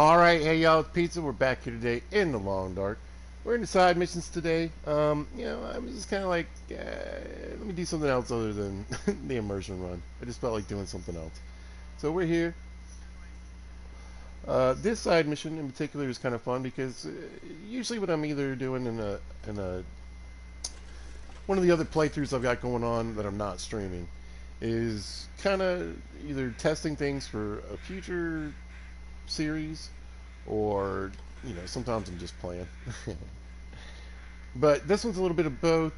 Alright, hey y'all, it's Pizza. We're back here today in the Long Dark. We're in the side missions today. I was just kind of like, let me do something else other than the immersion run. I just felt like doing something else. So we're here. This side mission in particular is kind of fun because usually what I'm either doing in a one of the other playthroughs I've got going on that I'm not streaming is kind of either testing things for a future series, or sometimes I'm just playing. But this one's a little bit of both.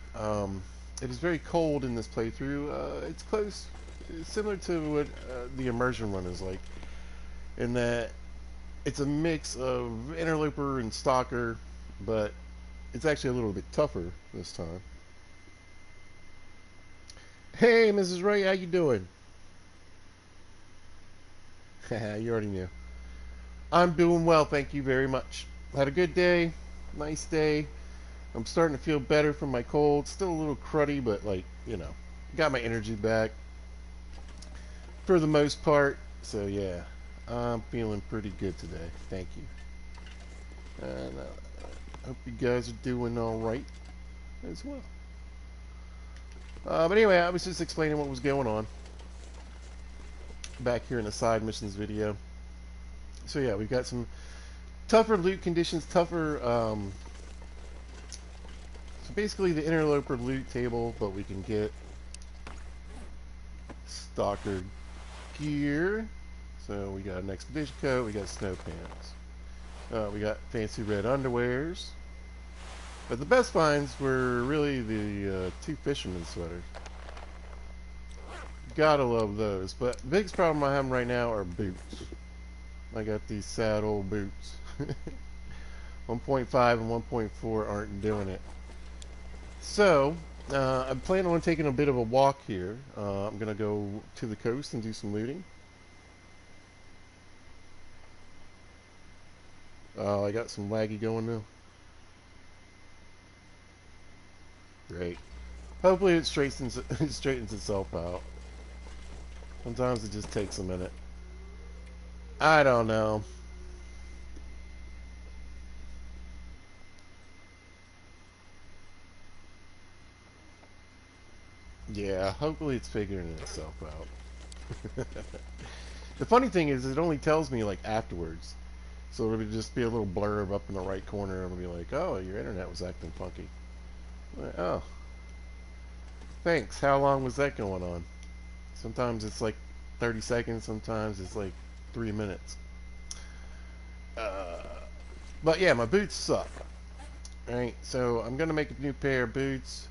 It is very cold in this playthrough. It's close, similar to what the immersion run is like, in that it's a mix of interloper and stalker, but it's actually a little bit tougher this time. Hey, Mrs. Ray, how you doing? You already knew. I'm doing well, thank you very much. Had a good day, nice day. I'm starting to feel better from my cold. Still a little cruddy, but got my energy back for the most part. So yeah, I'm feeling pretty good today. Thank you. And I hope you guys are doing all right as well. But anyway, I was just explaining what was going on back here in the side missions video. So yeah, we've got some tougher loot conditions, tougher, so basically the interloper loot table, but we can get stalker gear. So we got an expedition coat, we got snow pants, we got fancy red underwears. But the best finds were really the two fisherman sweaters. Gotta love those. But the biggest problem I'm having right now are boots. I got these sad old boots. 1.5 and 1.4 aren't doing it. So, I'm planning on taking a bit of a walk here. I'm going to go to the coast and do some looting. I got some laggy going now. Great. Hopefully it straightens itself out. Sometimes it just takes a minute. I don't know. Yeah, hopefully it's figuring itself out. The funny thing is, it only tells me like afterwards. So it'll just be a little blurb up in the right corner. It'll be like, oh, your internet was acting funky. Like, oh, thanks. How long was that going on? Sometimes it's like 30 seconds. Sometimes it's like 3 minutes. But yeah, my boots suck. Alright, so I'm going to make a new pair of boots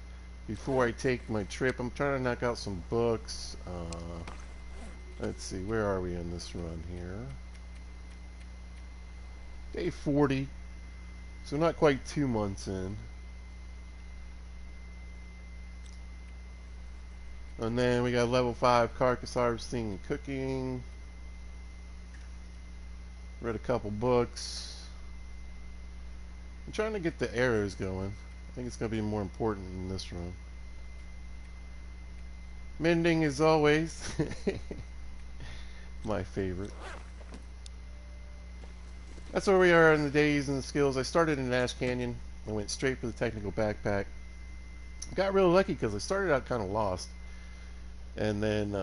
before I take my trip. I'm trying to knock out some books. Let's see, where are we in this run here? Day 40. So not quite 2 months in. And then we got level 5 carcass harvesting and cooking. Read a couple books. I'm trying to get the arrows going. I think it's going to be more important in this run. Mending as always. My favorite. That's where we are in the days and the skills. I started in Ash Canyon. I went straight for the technical backpack. Got really lucky because I started out kind of lost. And then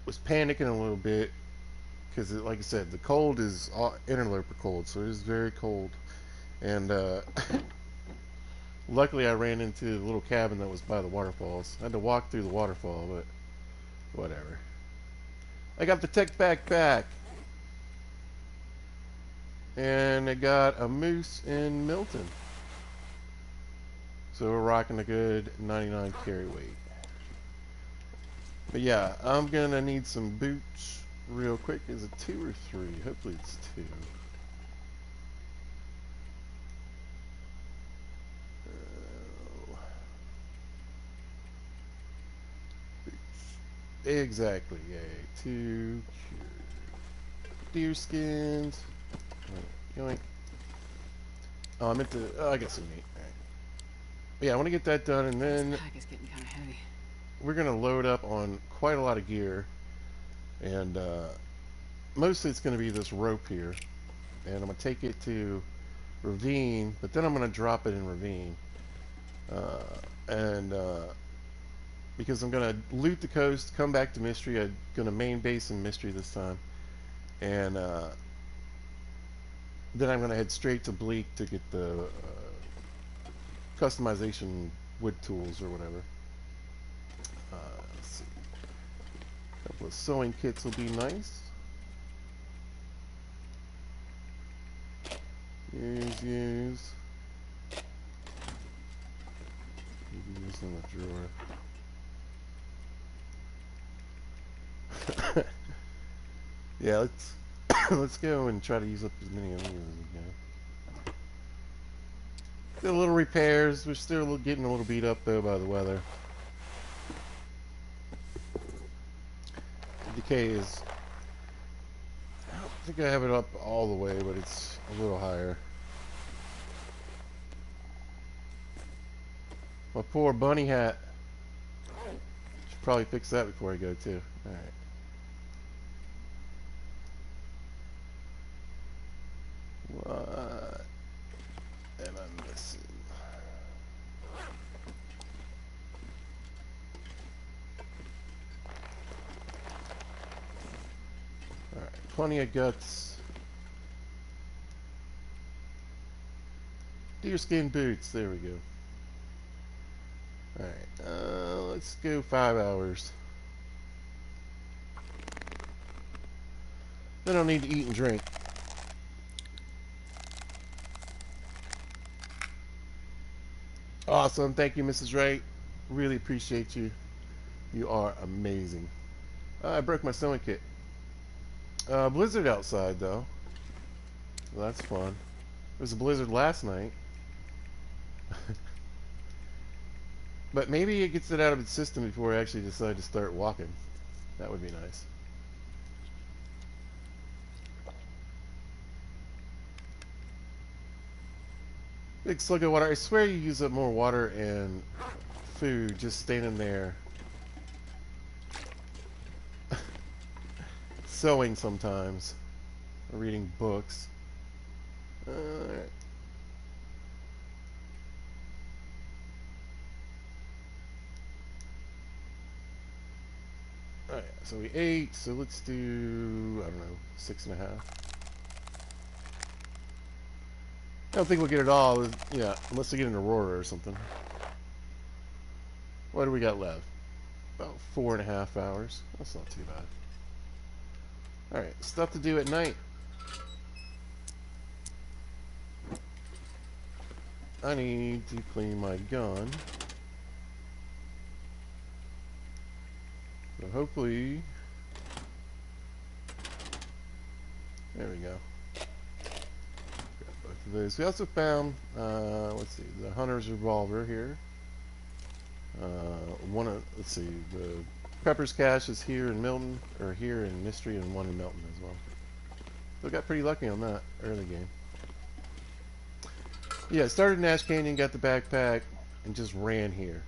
was panicking a little bit. Because, like I said, the cold is interloper cold. So it is very cold. And luckily I ran into the little cabin that was by the waterfalls. I had to walk through the waterfall, but whatever. I got the tech backpack. And I got a moose in Milton. So we're rocking a good 99 carry weight. But yeah, I'm gonna need some boots real quick. Is it 2 or 3? Hopefully it's 2. Exactly, yay. 2 deer skins. Yoink. Oh, I meant to. Oh, I got some meat. All right. But yeah, I want to get that done, and then Pack is getting kind of heavy. we're gonna load up on quite a lot of gear, and mostly it's going to be this rope here, and I'm going to take it to Ravine, but then I'm going to drop it in Ravine, uh, and because I'm going to loot the coast, come back to Mystery. I'm going to main base in Mystery this time, and then I'm going to head straight to Bleak to get the customization wood tools or whatever. Let's see. A couple of sewing kits will be nice. Use. Use in the drawer. Yeah, let's let's go and try to use up as many of these as we can. Did a little repairs. We're still getting a little beat up though by the weather. Decay is. I don't think I have it up all the way, but it's a little higher. My poor bunny hat. Should probably fix that before I go too. All right. What am I missing? All right, plenty of guts. Deerskin boots. There we go. All right, let's go 5 hours. Then I'll need to eat and drink. Awesome. Thank you, Mrs. Wright. Really appreciate you. You are amazing. I broke my sewing kit. Blizzard outside, though. Well, that's fun. There was a blizzard last night. But maybe it gets it out of its system before I actually decide to start walking. That would be nice. Big slug of water. I swear you use up more water and food just standing there sewing sometimes, or reading books. Alright. Alright, so we ate, so let's do, I don't know, 6.5. I don't think we'll get it all, yeah, unless we get an Aurora or something. What do we got left? About 4.5 hours. That's not too bad. Alright, stuff to do at night. I need to clean my gun. So hopefully... There we go. Grab both of those. We also found, let's see, the Hunter's Revolver here. Let's see, the Pepper's Cache is here in Milton, or here in Mystery, and one in Milton as well. So got pretty lucky on that early game. Yeah, started in Ash Canyon, got the backpack, and just ran here.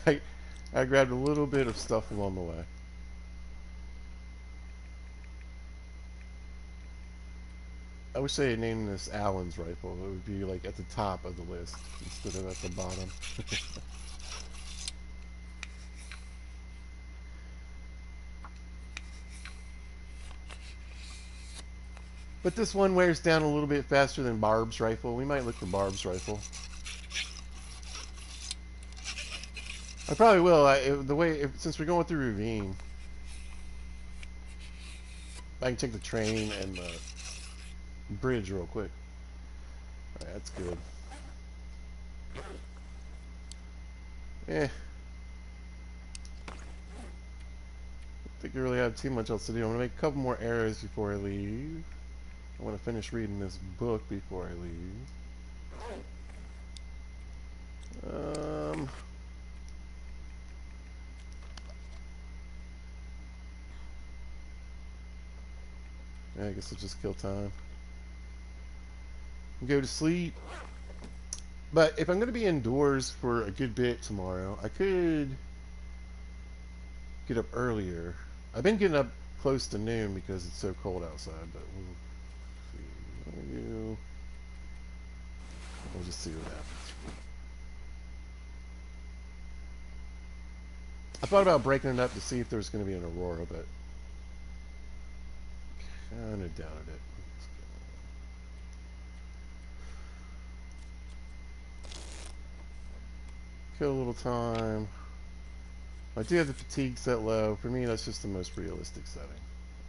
I grabbed a little bit of stuff along the way. I wish they had named this Allen's rifle. It would be like at the top of the list instead of at the bottom. But this one wears down a little bit faster than Barb's rifle. We might look for Barb's rifle. I probably will. Since we're going through Ravine, I can take the train and the bridge real quick. All right, that's good. I think I really have too much else to do. I'm gonna make a couple more arrows before I leave. I want to finish reading this book before I leave. Yeah, I guess I'll just kill time. Go to sleep. But if I'm going to be indoors for a good bit tomorrow, I could get up earlier. I've been getting up close to noon because it's so cold outside, but we'll see. We'll just see what happens. I thought about breaking it up to see if there was going to be an aurora, but kind of doubted it. Kill a little time. I do have the fatigue set low. For me, that's just the most realistic setting.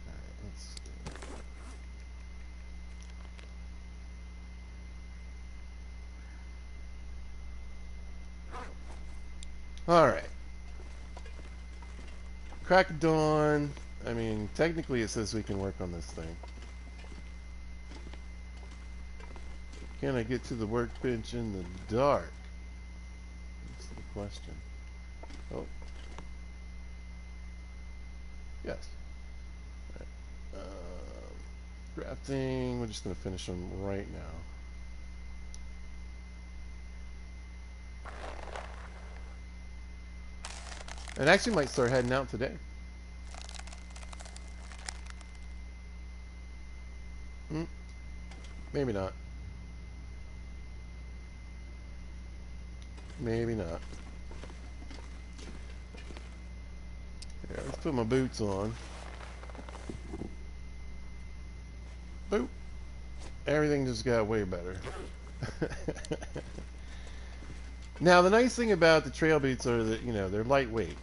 Alright, let's see. Alright. Crack of dawn. I mean, technically it says we can work on this thing. Can I get to the workbench in the dark? That's the question. Oh. Yes. All right. Crafting. We're just going to finish them right now. And actually might start heading out today. Maybe not. Maybe not. Here, let's put my boots on. Boop. Everything just got way better. Now, the nice thing about the trail boots are that, you know, they're lightweight.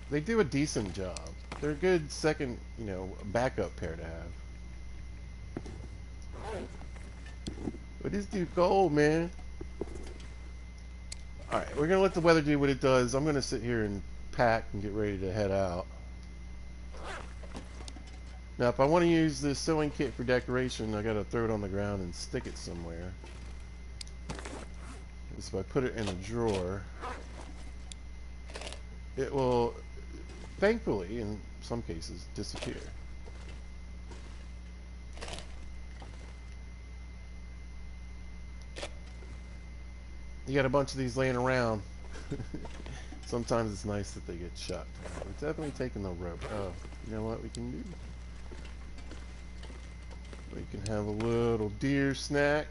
They do a decent job. They're a good second, you know, backup pair to have. But this dude cold, man. Alright, we're going to let the weather do what it does. I'm going to sit here and pack and get ready to head out. Now, if I want to use this sewing kit for decoration, I got to throw it on the ground and stick it somewhere. So if I put it in a drawer, it will, thankfully, in some cases, disappear. You got a bunch of these laying around. Sometimes it's nice that they get shot. We're definitely taking the rope. Oh, you know what we can do? We can have a little deer snack.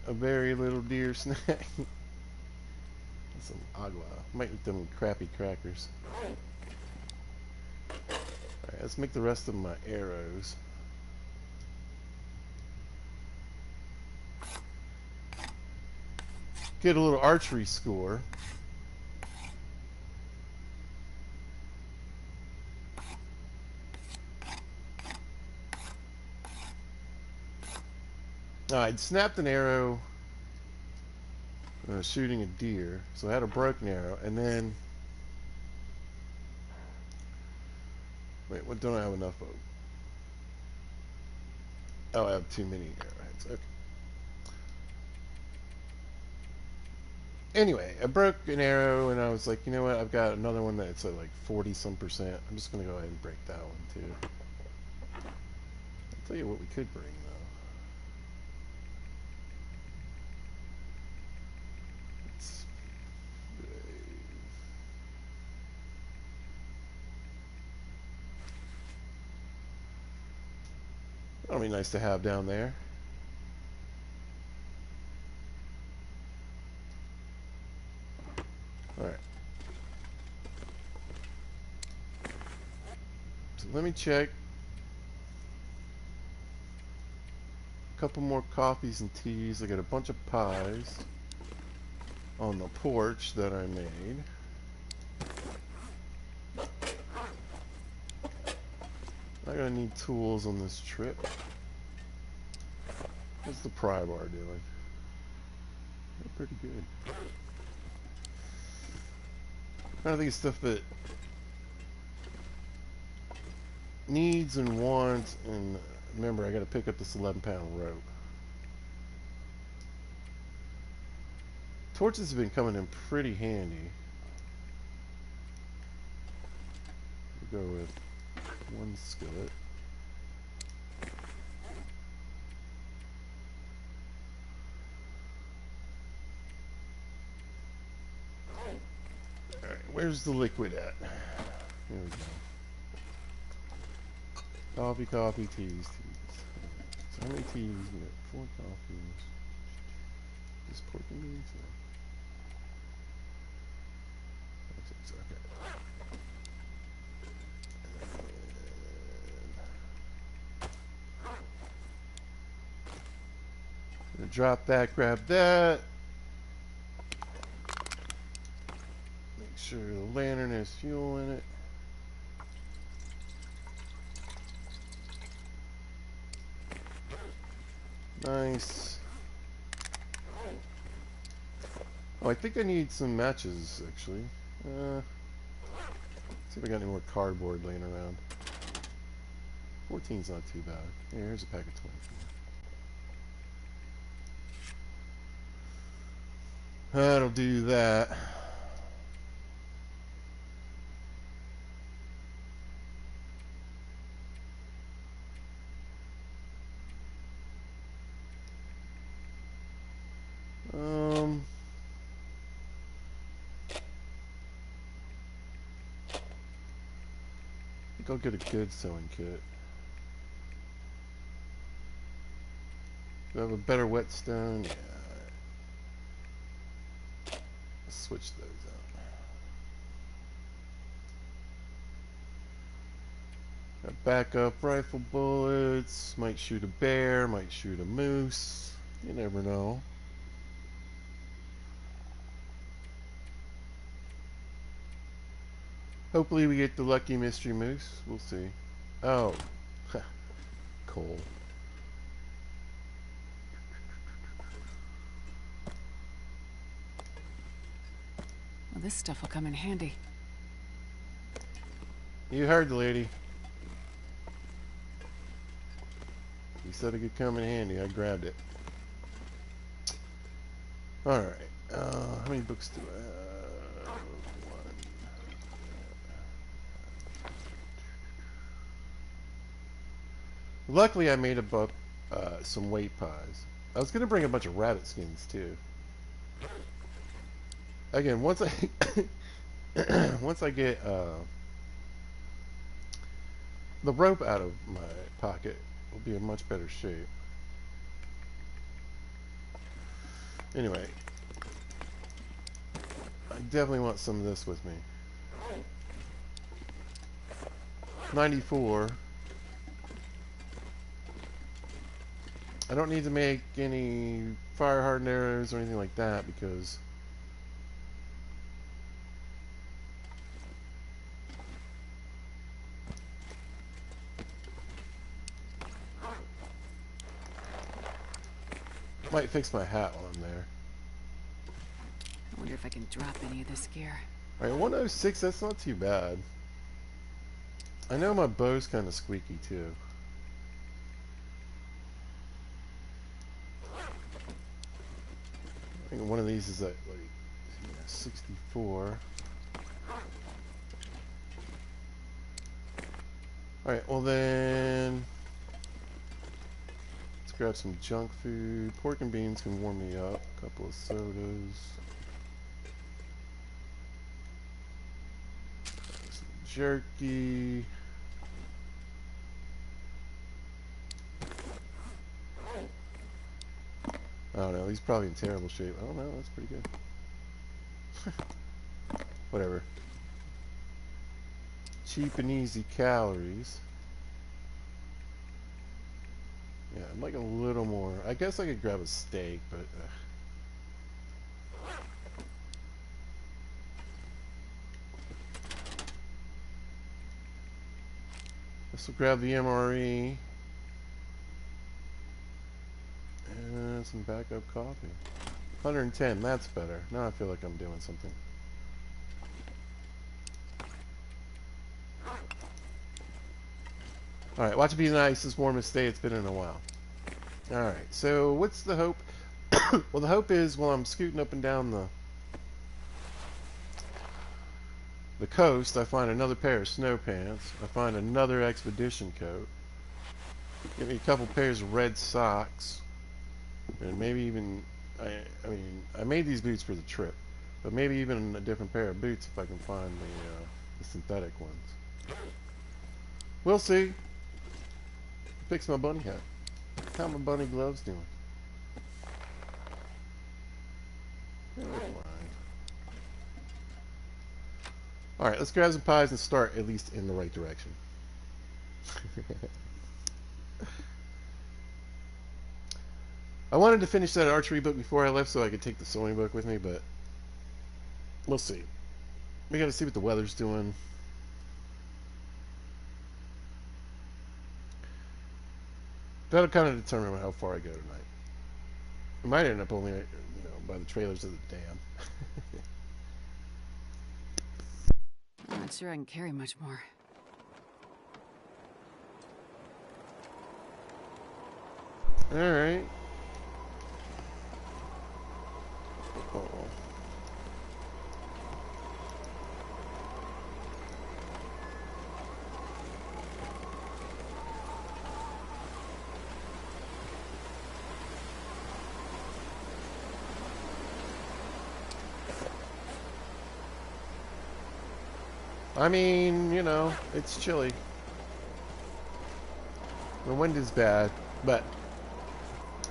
A very little deer snack. Some agua. Might eat them crappy crackers. Alright, let's make the rest of my arrows. Get a little archery score. I'd snapped an arrow shooting a deer, so I had a broken arrow, and then wait, what don't I have enough of? Oh, I have too many arrowheads. Okay. Anyway, I broke an arrow, and I was like, you know what? I've got another one that's at like 40-some%. I'm just gonna go ahead and break that one too. I'll tell you what we could bring. That'll be nice to have down there. Alright. So let me check. A couple more coffees and teas. I got a bunch of pies on the porch that I made. I'm gonna need tools on this trip. What's the pry bar doing? They're pretty good. I think it's stuff that needs and wants, and remember, I gotta pick up this 11-pound rope. Torches have been coming in pretty handy. We'll go with one skillet. Alright, where's the liquid at? Here we go. Coffee, coffee, teas, teas. So how many teas? We got 4 coffees. Just pork and beans? No. That's okay. Gonna drop that, grab that. Make sure the lantern has fuel in it. Nice. Oh, I think I need some matches, actually. See if I got any more cardboard laying around. 14's not too bad. Here's a pack of 20. That'll do that. I think I'll get a good sewing kit. Do I have a better whetstone? Yeah. Let's switch those out. Got backup rifle bullets. Might shoot a bear, might shoot a moose. You never know. Hopefully we get the lucky mystery moose. We'll see. Oh. Coal. Well, this stuff will come in handy. You heard the lady. You said it could come in handy. I grabbed it. Alright. How many books do I have? One. Luckily, I made some weight pies. I was going to bring a bunch of rabbit skins, too. Again, once I once I get the rope out of my pocket, we'll be in much better shape. Anyway, I definitely want some of this with me. 94. I don't need to make any fire hardened arrows or anything like that because might fix my hat while I'm there. I wonder if I can drop any of this gear. Alright, 106, that's not too bad. I know my bow's kind of squeaky too. I think one of these is at like 64. Alright, well then let's grab some junk food. Pork and beans can warm me up. A couple of sodas. Some jerky. I don't know, he's probably in terrible shape. I don't know, that's pretty good. Whatever. Cheap and easy calories. Yeah, I'd like a little more. I guess I could grab a steak, but this will grab the MRE. And some backup coffee. 110, that's better. Now I feel like I'm doing something. Alright, watch it be the nicest, warmest day it's been in a while. Alright, so what's the hope? Well, the hope is while I'm scooting up and down the coast, I find another pair of snow pants. I find another expedition coat. Get me a couple pairs of red socks. And maybe even, I mean, I made these boots for the trip. But maybe even a different pair of boots if I can find the synthetic ones. We'll see. Fix my bunny hat. How my bunny gloves doing? They look fine. Alright, let's grab some pies and start at least in the right direction. I wanted to finish that archery book before I left so I could take the sewing book with me, but we'll see. We gotta see what the weather's doing. That'll kind of determine how far I go tonight. I might end up only, by the trailers of the dam. I'm not sure I can carry much more. Alright. Uh-oh. I mean, it's chilly. The wind is bad, but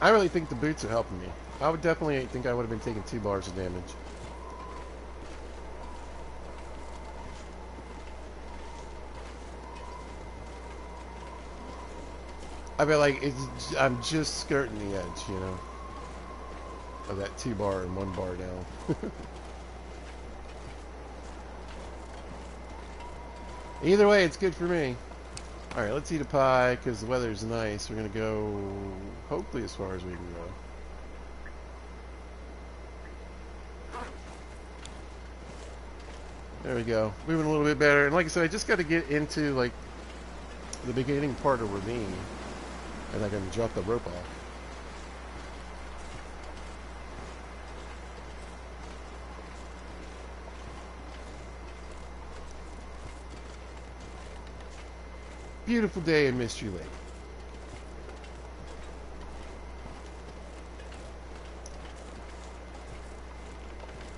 I really think the boots are helping me. I would definitely think I would have been taking 2 bars of damage. I feel like I'm just skirting the edge, of that 2 bar and 1 bar down. Either way, it's good for me. Alright, let's eat a pie, because the weather's nice. We're going to go, hopefully, as far as we can go. There we go. Moving a little bit better. And like I said, I just got to get into, the beginning part of ravine. And I can drop the rope off. Beautiful day in Mystery Lake.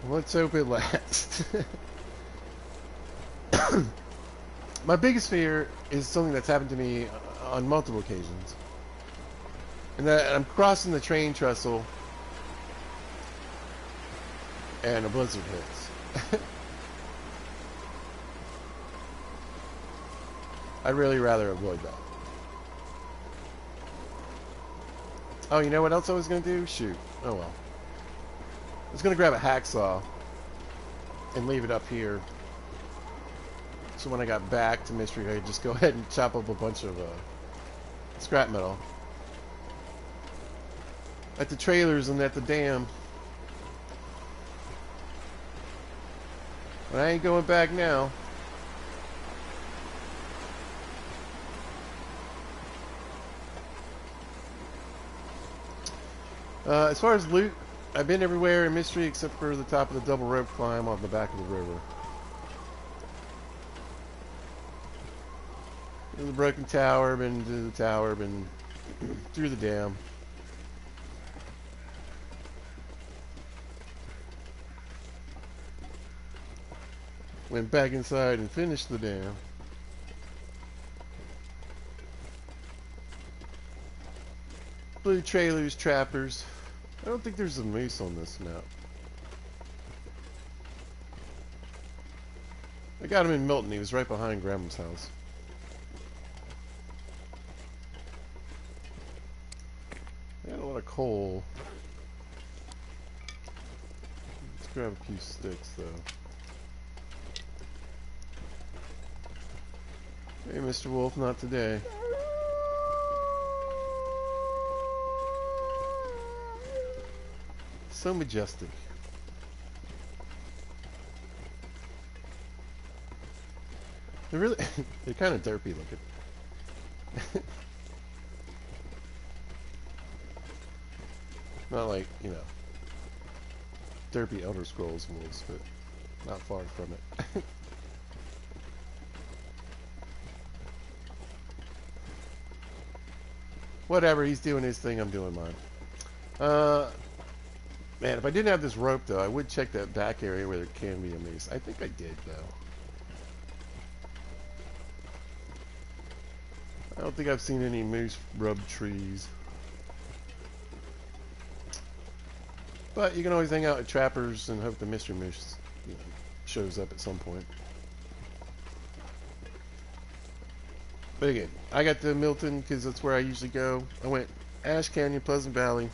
Let's hope it lasts. My biggest fear is something that's happened to me on multiple occasions. And that I'm crossing the train trestle and a blizzard hits. I'd really rather avoid that. Oh, you know what else I was going to do? Shoot. Oh well. I was going to grab a hacksaw and leave it up here. So when I got back to Mystery, I could just go ahead and chop up a bunch of scrap metal. At the trailers and at the dam. But I ain't going back now. As far as loot, I've been everywhere in Mystery except for the top of the double rope climb off the back of the river. To the broken tower, been to the tower, been through the dam. Went back inside and finished the dam. Blue trailers, trappers. I don't think there's a moose on this map. I got him in Milton. He was right behind Grandma's house. I got a lot of coal. Let's grab a few sticks, though. Hey, Mr. Wolf, not today. So majestic. They're really, they're kind of derpy looking. Not like, derpy Elder Scrolls wolves, but not far from it. Whatever, he's doing his thing, I'm doing mine. Man, if I didn't have this rope, though, I would check that back area where there can be a moose. I think I did, though. I don't think I've seen any moose rub trees. But you can always hang out at Trappers and hope the mystery moose, you know, shows up at some point. But again, I got to Milton because that's where I usually go. I went Ash Canyon, Pleasant Valley,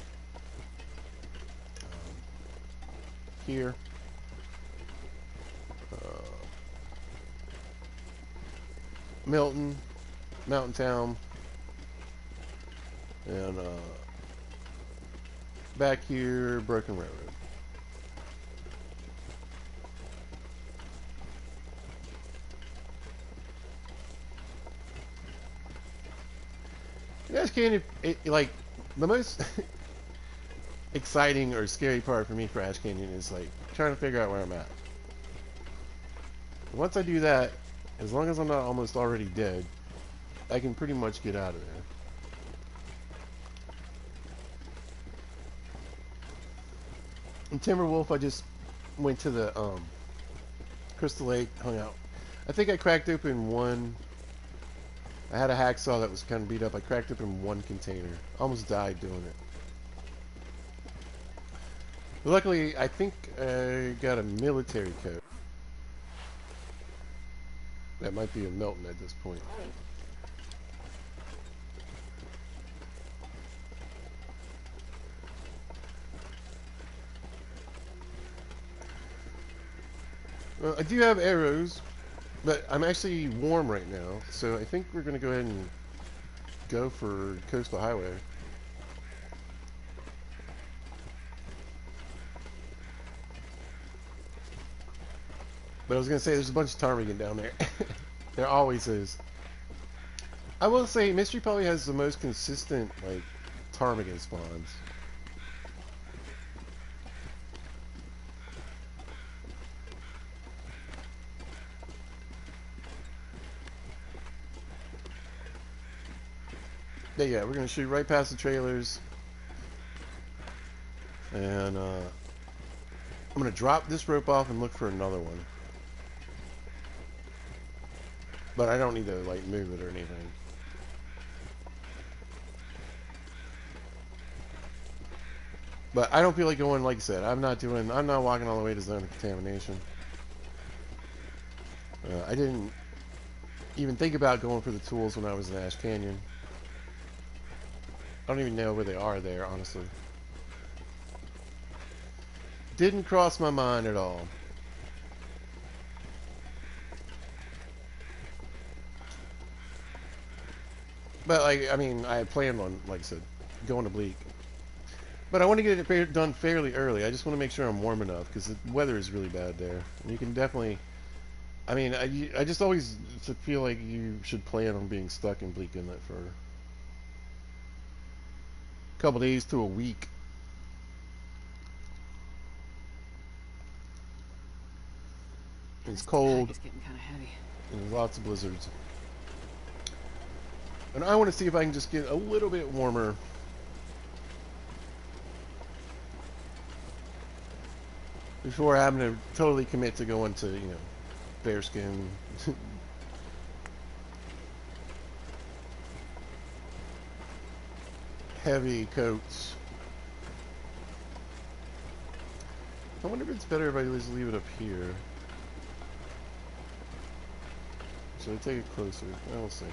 here, Milton, Mountain Town, and back here, Broken Railroad. Ash Canyon, like, the most exciting or scary part for me for Ash Canyon is, like, trying to figure out where I'm at. Once I do that, as long as I'm not almost already dead, I can pretty much get out of there. In Timberwolf, I just went to the Crystal Lake, hung out. I think I cracked open one. I had a hacksaw that was kind of beat up. I cracked open one container. Almost died doing it. But luckily, I think I got a military coat. That might be a Milton at this point. Well, I do have arrows, but I'm actually warm right now, so I think we're going to go ahead and go for Coastal Highway. But I was going to say, there's a bunch of ptarmigan down there. There always is. I will say, Mystery probably has the most consistent, like, ptarmigan spawns. But yeah, we're going to shoot right past the trailers. And I'm going to drop this rope off and look for another one. But I don't need to, like, move it or anything. But I don't feel like going, like I said, I'm not walking all the way to zone of contamination. I didn't even think about going for the tools when I was in Ash Canyon. I don't even know where they are there, honestly. Didn't cross my mind at all. But, like, I mean, I had planned on, like I said, going to Bleak. But I want to get it done fairly early. I just want to make sure I'm warm enough, because the weather is really bad there. And you can definitely... I mean, I just always feel like you should plan on being stuck in Bleak Inlet for a couple days to a week. It's cold. It's getting kind of heavy. And there's lots of blizzards. And I want to see if I can just get a little bit warmer. Before having to totally commit to going to, you know, bearskin. Heavy coats. I wonder if it's better if I just leave it up here. Should I take it closer? We'll see.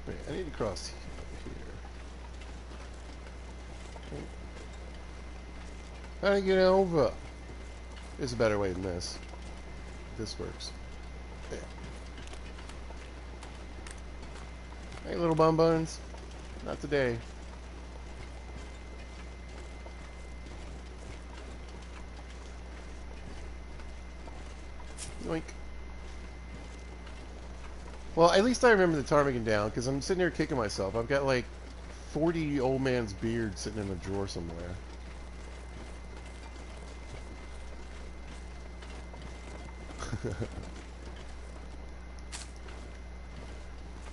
Wait, I need to cross here. How do I get over? There's a better way than this. This works. Yeah. Hey, little bum buns. Not today. Yoink. Well, at least I remember the ptarmigan down, because I'm sitting here kicking myself. I've got like 40 old man's beard sitting in a drawer somewhere.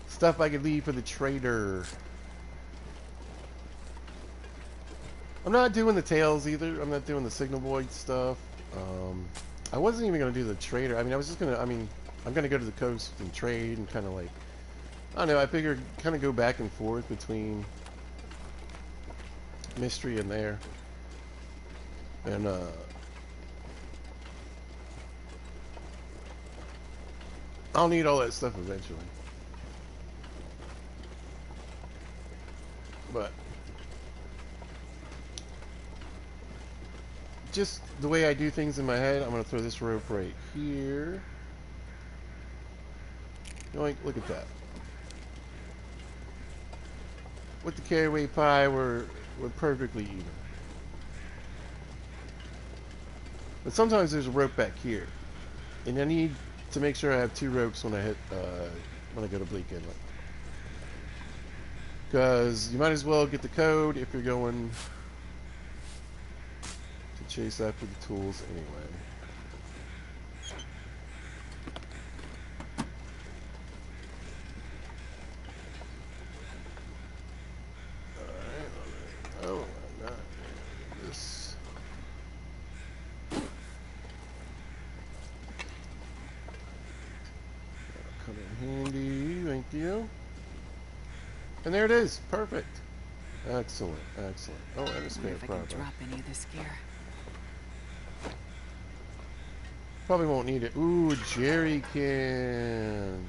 Stuff I could leave for the trader. I'm not doing the tails either. I'm not doing the signal void stuff. I wasn't even going to do the trader. I mean, I was just going to, I mean, I'm going to go to the coast and trade and kind of like, I don't know, I figured kind of go back and forth between Mystery and there. And, I'll need all that stuff eventually. But just the way I do things in my head, I'm going to throw this rope right here. Yoink, look at that. With the carry pie, we're perfectly even. But sometimes there's a rope back here, and I need to make sure I have 2 ropes when I hit when I go to Bleak Inlet. Because you might as well get the code if you're going to chase after the tools anyway. Alright, oh, not this. Come in handy, thank you. And there it is, perfect. Excellent, excellent. Oh, and a spare If I can product. drop any of this gear. Probably won't need it. Ooh, jerry can.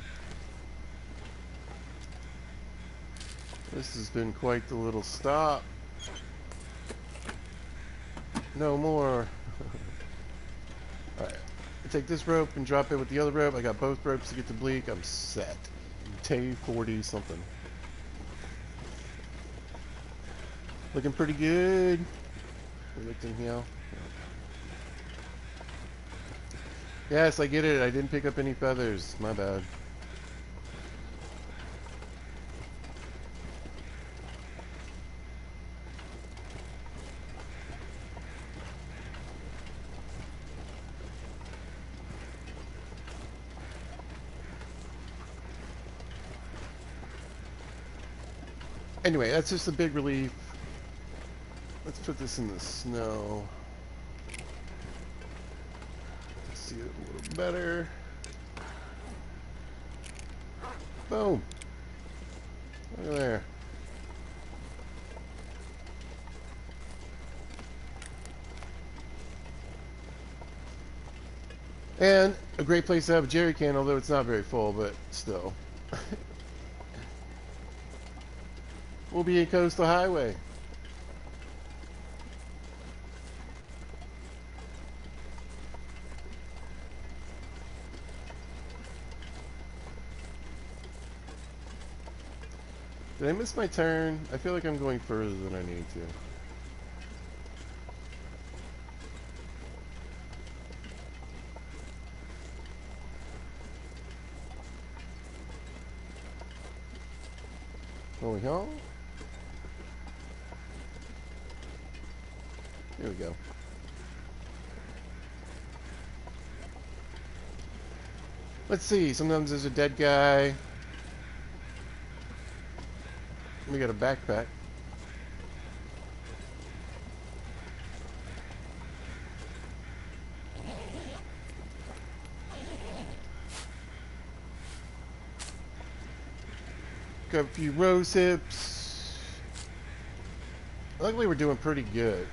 This has been quite the little stop. No more. Alright. Take this rope and drop it with the other rope. I got both ropes to get to Bleak. I'm set. Day 40 something. Looking pretty good. We looked in here. Yes, I get it. I didn't pick up any feathers. My bad. Anyway, that's just a big relief. Let's put this in the snow. See it a little better. Boom. Look at there. And a great place to have a jerry can, although it's not very full, but still. We'll be a coastal highway. Did I miss my turn? I feel like I'm going further than I need to. Oh, we go. Here we go. Let's see. Sometimes there's a dead guy. We got a backpack. Got a few rose hips. Luckily, we're doing pretty good.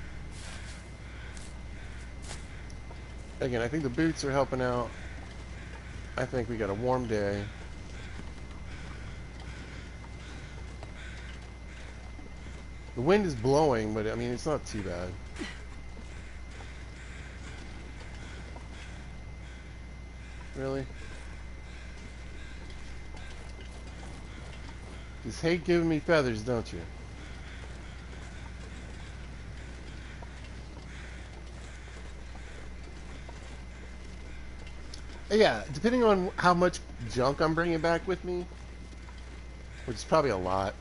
Again, I think the boots are helping out. I think we got a warm day. The wind is blowing, but I mean, it's not too bad. Really? Just hate giving me feathers, don't you? Yeah, depending on how much junk I'm bringing back with me, which is probably a lot.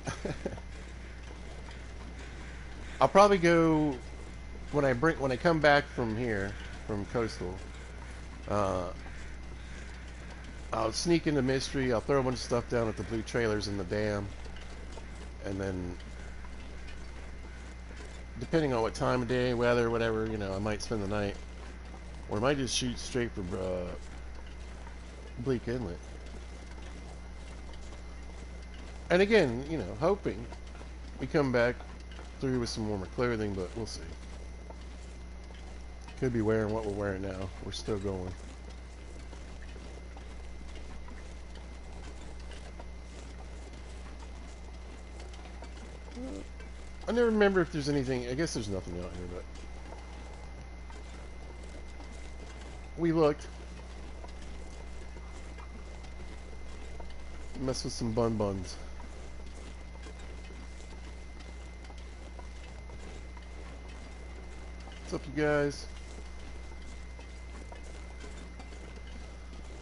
I'll probably go when I come back from here, from Coastal. I'll sneak into Mystery. I'll throw a bunch of stuff down at the blue trailers in the dam, and then depending on what time of day, weather, whatever, I might spend the night. Or I might just shoot straight for Bleak Inlet. And again, hoping we come back through with some warmer clothing, but we'll see. Could be wearing what we're wearing now. We're still going. I never remember if there's anything. I guess there's nothing out here, but we looked. Mess with some buns. What's up, you guys?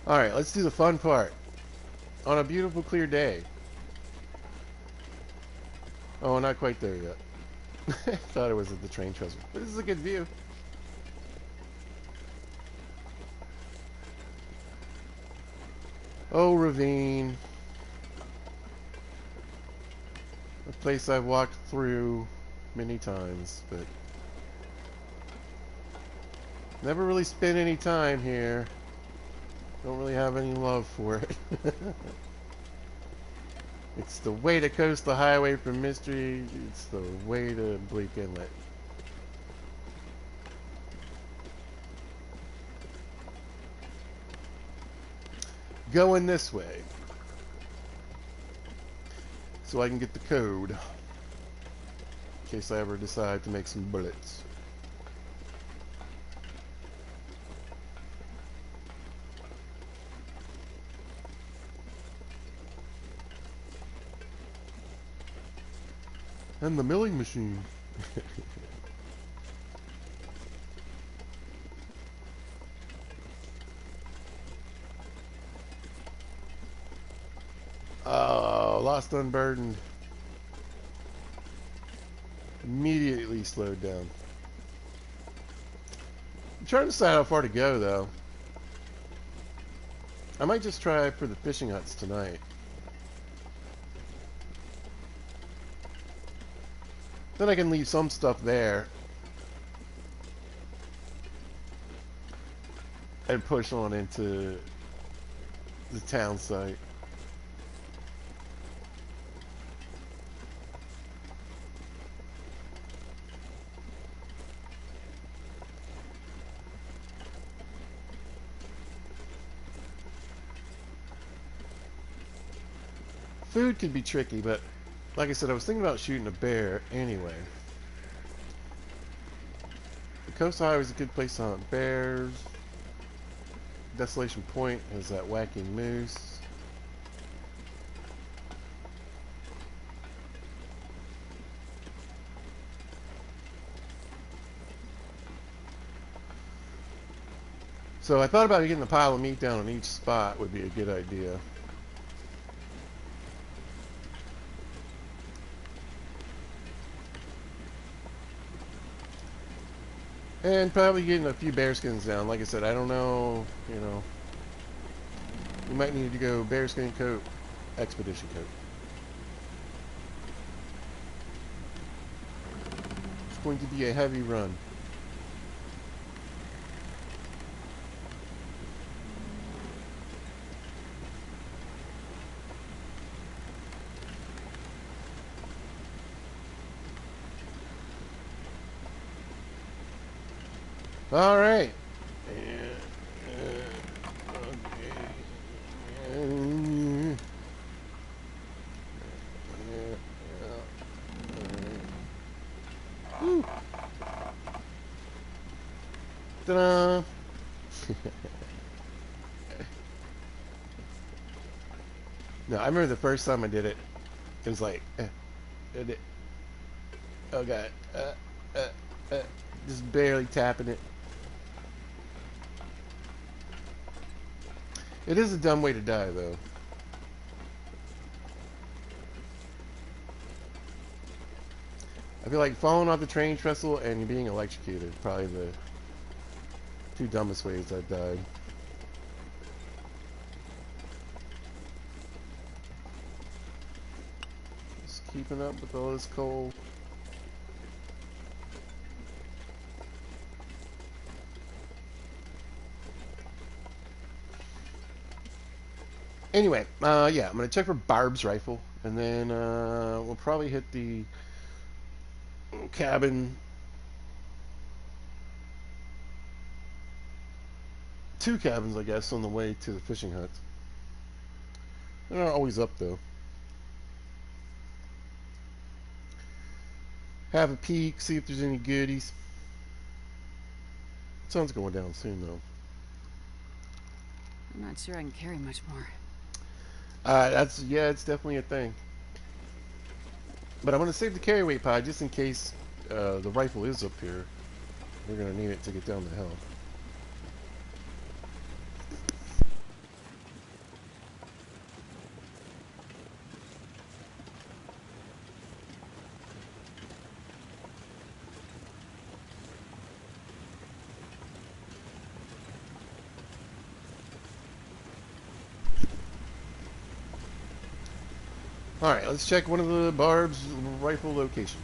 Alright, let's do the fun part. On a beautiful, clear day. Oh, not quite there yet. Thought it was at the train trestle. But this is a good view. Oh, ravine. A place I've walked through many times, but never really spent any time here. Don't really have any love for it. It's the way to coast the highway from Mystery. It's the way to Bleak Inlet. Going this way. So I can get the code. In case I ever decide to make some bullets. And the milling machine. Oh, lost unburdened. Immediately slowed down. I'm trying to decide how far to go, though. I might just try for the fishing huts tonight. Then I can leave some stuff there and push on into the town site. Food could be tricky, but like I said, I was thinking about shooting a bear anyway. The Coast Highway is a good place to hunt bears. Desolation Point has that wacky moose. So I thought about getting a pile of meat down on each spot would be a good idea. And probably getting a few bearskins down. Like I said, I don't know, we might need to go bearskin coat, expedition coat. It's going to be a heavy run. All right. Ta-da! No, I remember the first time I did it. It was like, oh god, just barely tapping it. It is a dumb way to die, though. I feel like falling off the train trestle and being electrocuted, probably the two dumbest ways I've died. Just keeping up with all this coal. Anyway, yeah, I'm gonna check for Barb's rifle, and then we'll probably hit the cabin. Two cabins, I guess, on the way to the fishing huts. They're not always up though. Have a peek, see if there's any goodies. Sun's going down soon though. I'm not sure I can carry much more. Yeah, it's definitely a thing. But I'm gonna save the carry weight pod just in case the rifle is up here. We're gonna need it to get down the hill. Alright, let's check one of the Barb's rifle locations.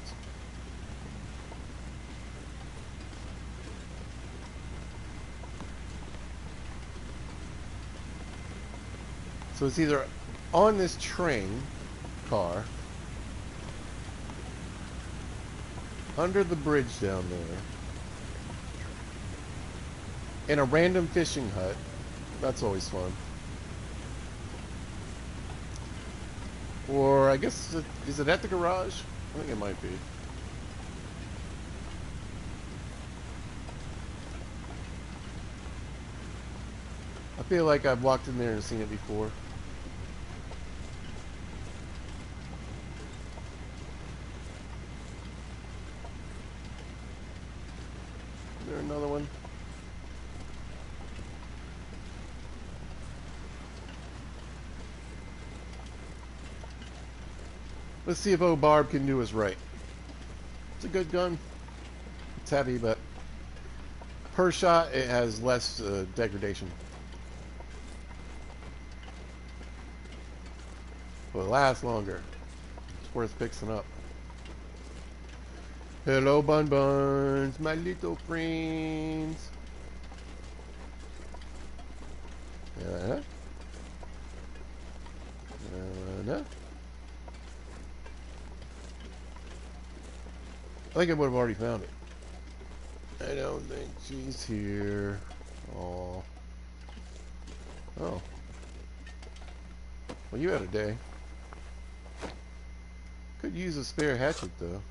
So it's either on this train car, under the bridge down there, in a random fishing hut. That's always fun. Or I guess, is it at the garage? I think it might be. I feel like I've walked in there and seen it before. Is there another one? Let's see if old Barb can do us right. It's a good gun. It's heavy, but per shot it has less degradation. But it lasts longer. It's worth fixing up. Hello, Bun Buns, my little friends. Uh-huh. Uh-huh. I think I would have already found it. I don't think she's here. Aw. Oh. Well, you had a day. Could use a spare hatchet, though.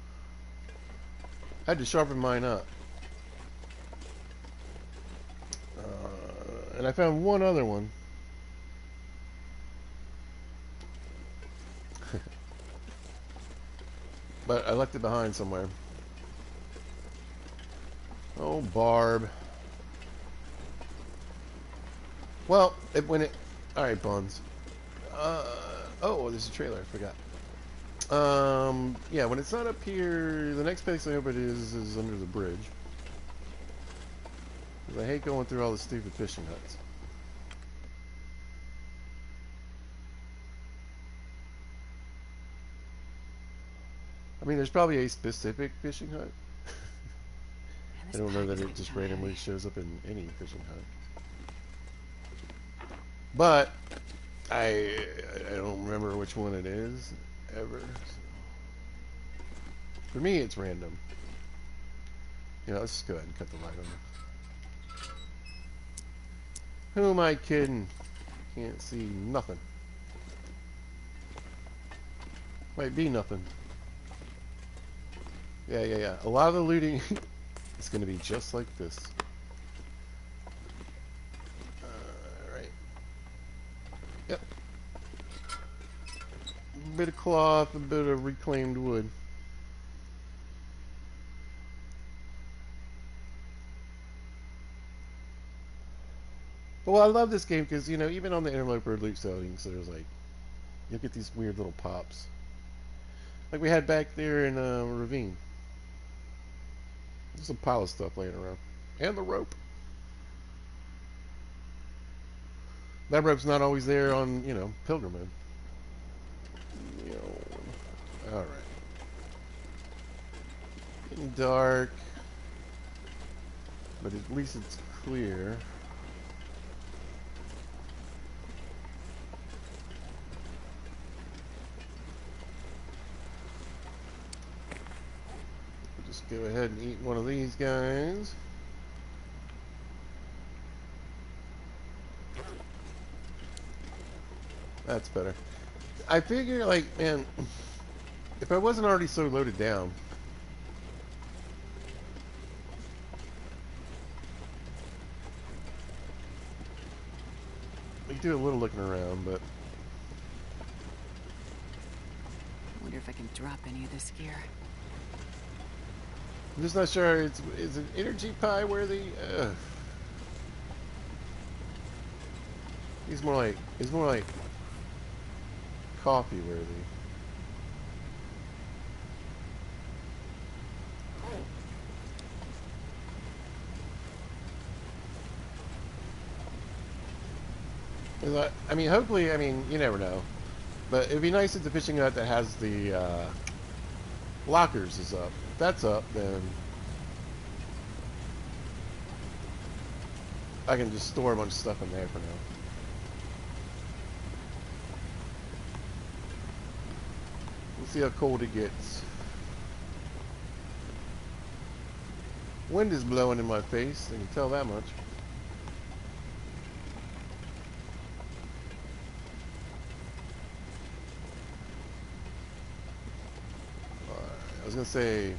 I had to sharpen mine up. And I found one other one. But I left it behind somewhere. Oh, Barb. Well, when it... Alright, Buns. Oh, there's a trailer. I forgot. Yeah, when it's not up here, the next place I hope it is under the bridge. 'Cause I hate going through all the stupid fishing huts. I mean, there's probably a specific fishing hut. I don't know that it just randomly shows up in any fishing hut. But I don't remember which one it is ever. So. For me, it's random. You know, let's just go ahead and cut the light on. Who am I kidding? Can't see nothing. Might be nothing. Yeah. A lot of the looting is going to be just like this. Alright. Yep. A bit of cloth, a bit of reclaimed wood. But well, I love this game because, you know, even on the interloper loot settings, there's like, you'll get these weird little pops. Like we had back there in Ravine. There's a pile of stuff laying around. And the rope. That rope's not always there on, you know, Pilgrimage. Alright. Getting dark. But at least it's clear. Go ahead and eat one of these guys. That's better. I figure, like, man, if I wasn't already so loaded down, we could do a little looking around, but I wonder if I can drop any of this gear. I'm just not sure. Is an energy pie worthy? He's more like coffee worthy. I mean, hopefully, I mean, you never know. But it'd be nice if the fishing hut that has the lockers is up. If that's up, then I can just store a bunch of stuff in there for now. We'll see how cold it gets. Wind is blowing in my face, I can tell that much. I was gonna say,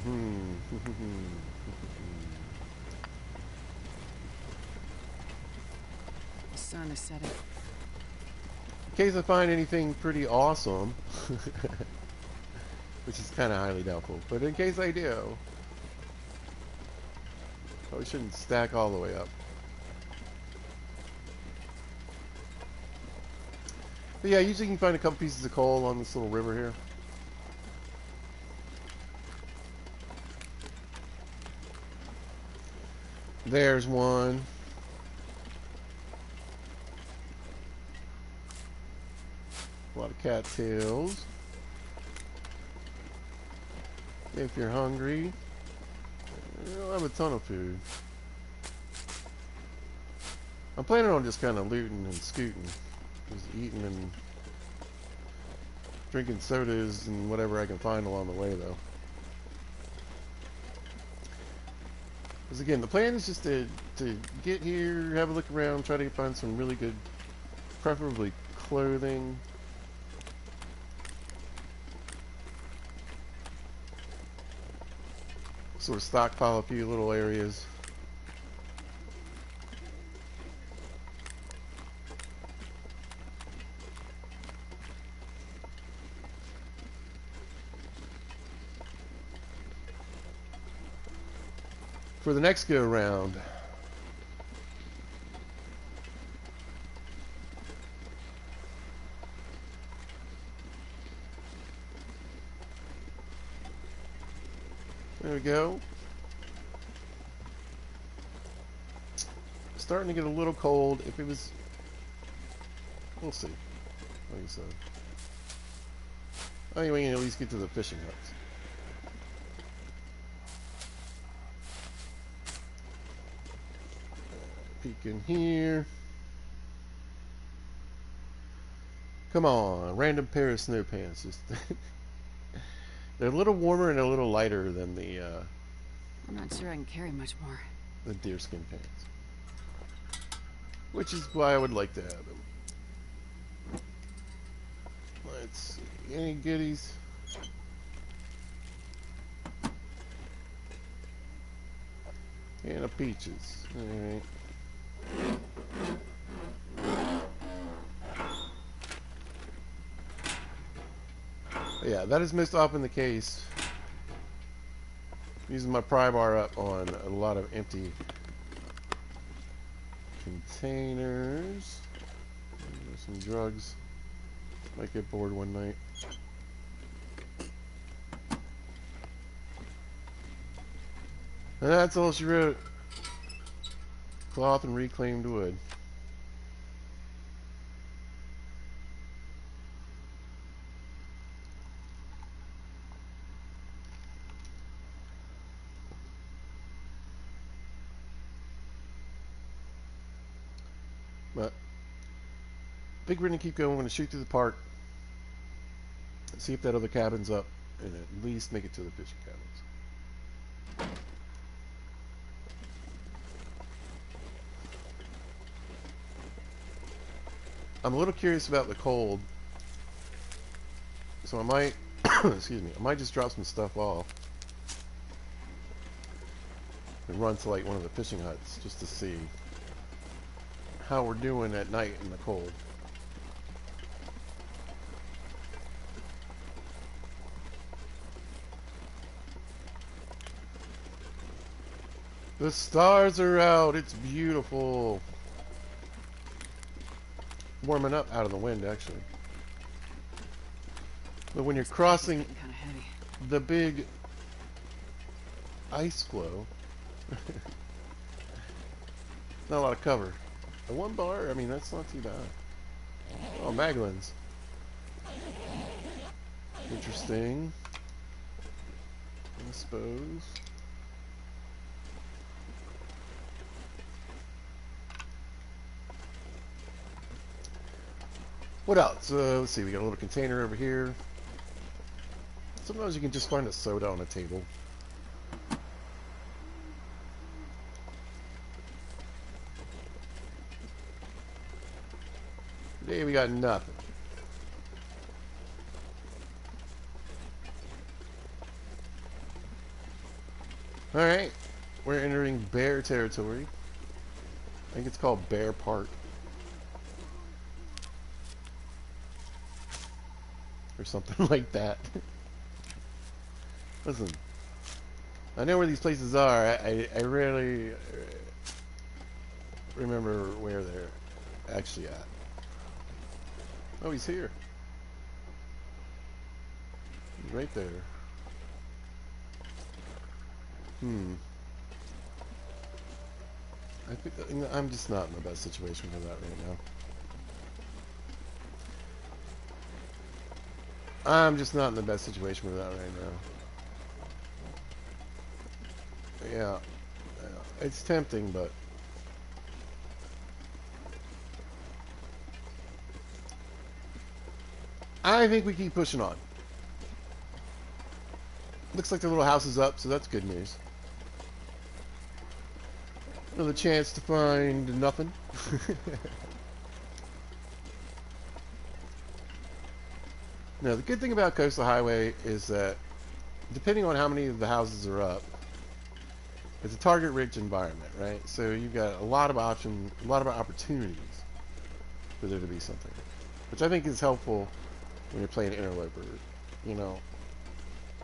The sun is setting. in case I find anything pretty awesome, which is kind of highly doubtful, but in case I do, probably shouldn't stack all the way up. But yeah, usually you can find a couple pieces of coal on this little river here. There's one. A lot of cattails. If you're hungry, you'll have a ton of food. I'm planning on just kind of looting and scooting. Just eating and drinking sodas and whatever I can find along the way, though. Because again, the plan is just to get here, have a look around, try to find some really good, preferably clothing. Sort of stockpile a few little areas. For the next go round. There we go. Starting to get a little cold. If it was, we'll see. Like I said, I think we can at least get to the fishing huts. Peek in here. Come on, random pair of snow pants. Just they're a little warmer and a little lighter than I'm not sure I can carry much more. the deerskin pants, which is why I would like to have them. Let's see, any goodies? And a peaches. All right. Yeah, that is most often the case. Using my pry bar up on a lot of empty containers. There's some drugs. Might get bored one night. And that's all she wrote. Cloth and reclaimed wood. But I think we're gonna keep going. We're gonna shoot through the park, see if that other cabin's up, and at least make it to the fishing cabins. I'm a little curious about the cold, so I might, excuse me, I might just drop some stuff off and run to like one of the fishing huts just to see how we're doing at night in the cold. The stars are out. It's beautiful. Warming up out of the wind, actually. But when you're This coffee's crossing getting kind of heavy. the big ice floe, not a lot of cover. A one bar, I mean, that's not too bad. Oh, Maglins. Interesting. I suppose. What else? Let's see, we got a little container over here. Sometimes you can just find a soda on a table. Today we got nothing. Alright, we're entering bear territory. I think it's called Bear Park. Or something like that. Listen, I know where these places are. I rarely remember where they're actually at. Oh, he's here. He's right there. I think I'm just not in the best situation for that right now. I'm just not in the best situation for that right now. Yeah, it's tempting, but I think we keep pushing on. Looks like the little house is up, so that's good news. Another chance to find nothing. Now, the good thing about Coastal Highway is that depending on how many of the houses are up, it's a target-rich environment, right? So you've got a lot of options, a lot of opportunities for there to be something, which I think is helpful when you're playing Interloper. You know,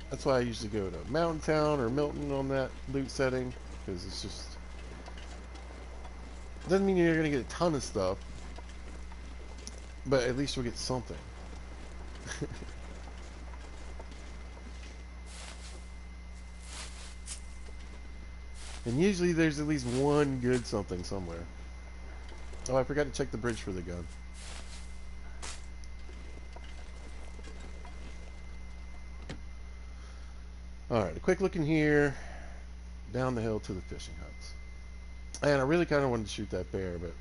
that's why I usually go to Mountain Town or Milton on that loot setting, because it's just doesn't mean you're going to get a ton of stuff, but at least you'll get something. And usually there's at least one good something somewhere. Oh, I forgot to check the bridge for the gun. Alright, a quick look in here. Down the hill to the fishing huts. And I really kind of wanted to shoot that bear, but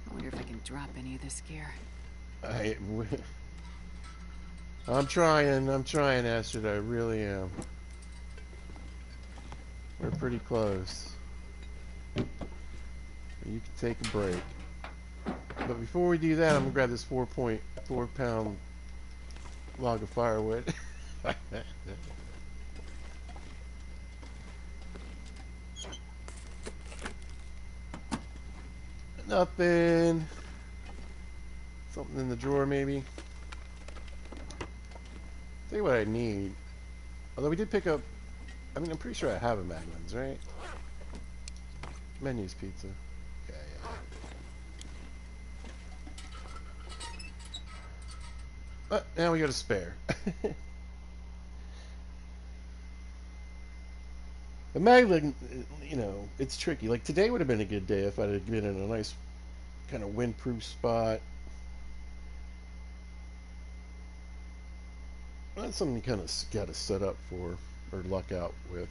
I wonder if I can drop any of this gear. I'm trying, Astrid. I really am. We're pretty close. You can take a break. But before we do that, I'm gonna grab this 4.4 pound log of firewood. Nothing. Something in the drawer, maybe. Tell you what I need. Although we did pick up. I mean, I'm pretty sure I have a Magnums, right? Menus pizza. Yeah, yeah. But now we got a spare. The Maglin, you know, it's tricky. Like today would have been a good day if I'd have been in a nice kind of windproof spot. That's something you kind of got to set up for or luck out with.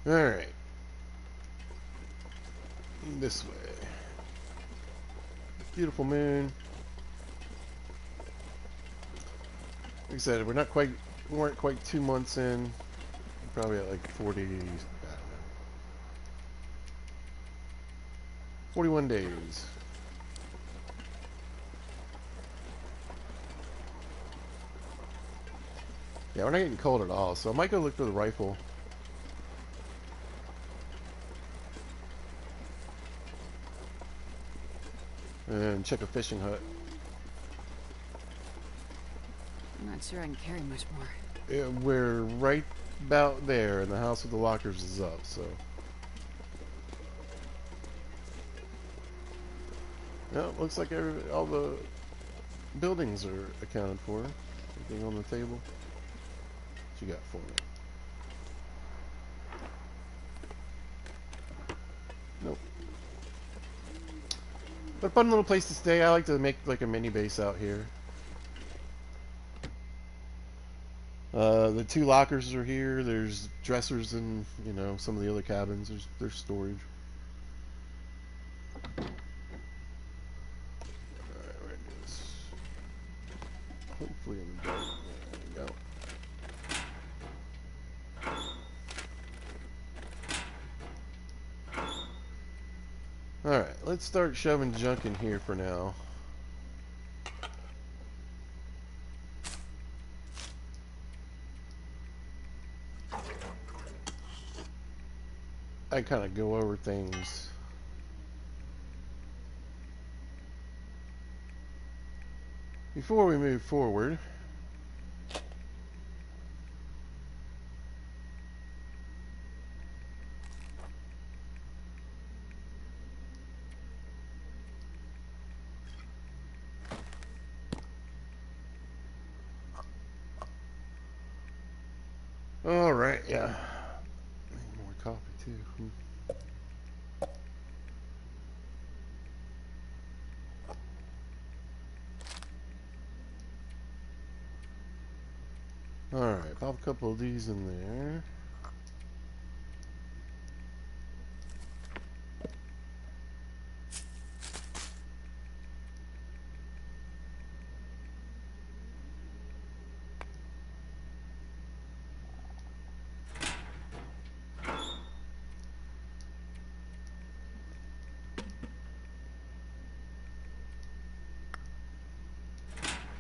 All right, this way. Beautiful moon. Like I said, we weren't quite 2 months in Probably at like 40, I don't know, 41 days. Yeah, we're not getting cold at all, so I might go look for the rifle. And check a fishing hut. I'm not sure I can carry much more. Yeah, we're right about there, and the house with the lockers is up, so. Yeah, looks like all the buildings are accounted for. Everything on the table. What you got for me? Nope. But a fun little place to stay. I like to make like a mini base out here. The two lockers are here. There's dressers in, some of the other cabins. There's storage. Alright, where it is. Hopefully in the dark. There we go. Alright, let's start shoving junk in here for now. I kind of go over things. Before we move forward. Alright, yeah. Need more coffee too. Alright, pop a couple of these in there.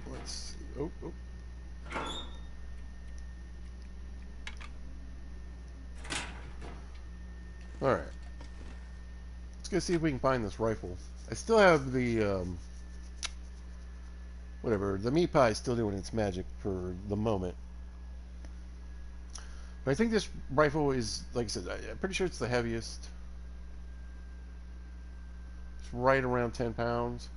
Let's see. Oh. Alright. Let's go see if we can find this rifle. I still have the, whatever. The meat pie is still doing its magic for the moment. But I think this rifle is, like I said, I'm pretty sure it's the heaviest. It's right around 10 pounds.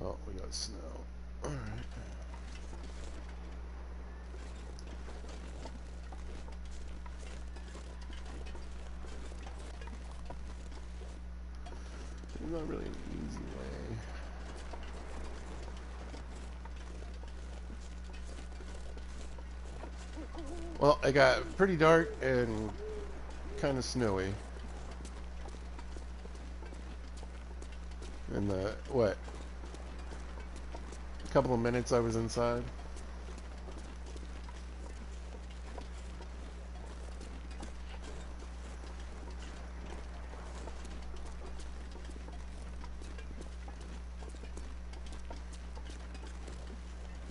Oh, we got snow. Alright. There's not really an easy way. Well, it got pretty dark and kind of snowy. And what? A couple of minutes I was inside.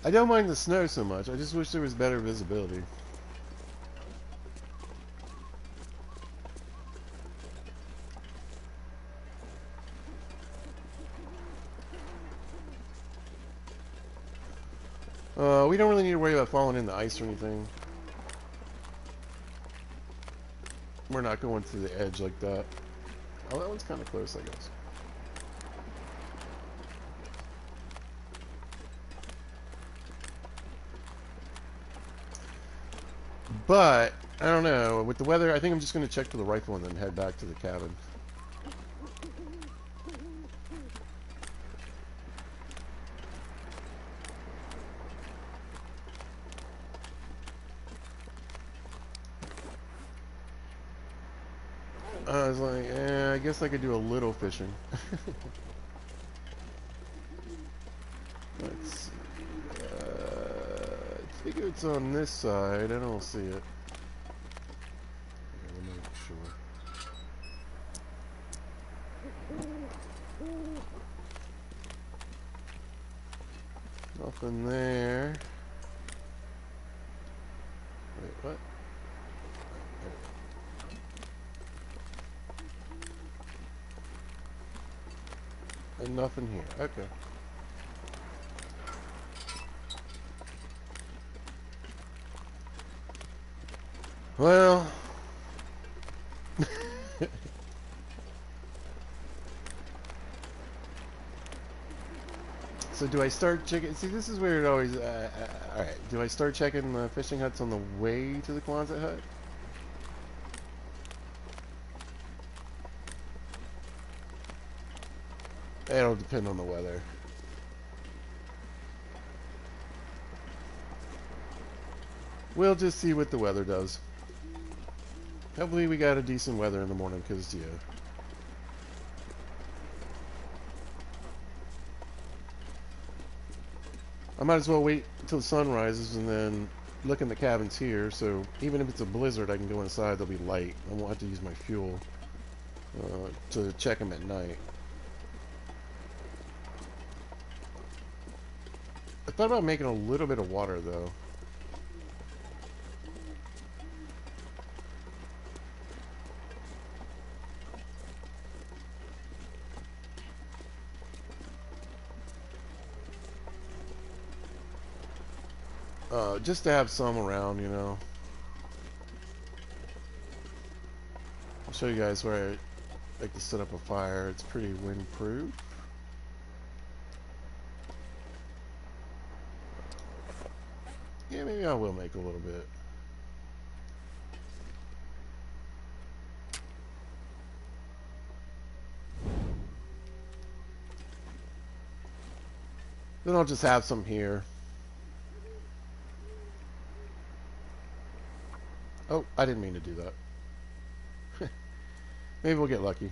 I don't mind the snow so much. I just wish there was better visibility. We don't really need to worry about falling in the ice or anything. We're not going to the edge like that. Oh, that one's kind of close, I guess. But, I don't know. With the weather, I think I'm just going to check for the rifle and then head back to the cabin. I was like, I guess I could do a little fishing. Let's see. I think it's on this side. I don't see it. Let me make sure. Nothing there. Wait, what? And nothing here. Okay. Well. So do I start checking? See, this is where it always. All right. Do I start checking the fishing huts on the way to the Quonset hut? It'll depend on the weather. We'll just see what the weather does. Hopefully we got a decent weather in the morning, because, yeah. I might as well wait until the sun rises and then look in the cabins here, so even if it's a blizzard, I can go inside, they'll be light. I won't have to use my fuel to check them at night. I thought about making a little bit of water, though. Just to have some around, you know. I'll show you guys where I like to set up a fire. It's pretty windproof. Yeah, maybe I will make a little bit. Then I'll just have some here. Oh, I didn't mean to do that. Maybe we'll get lucky.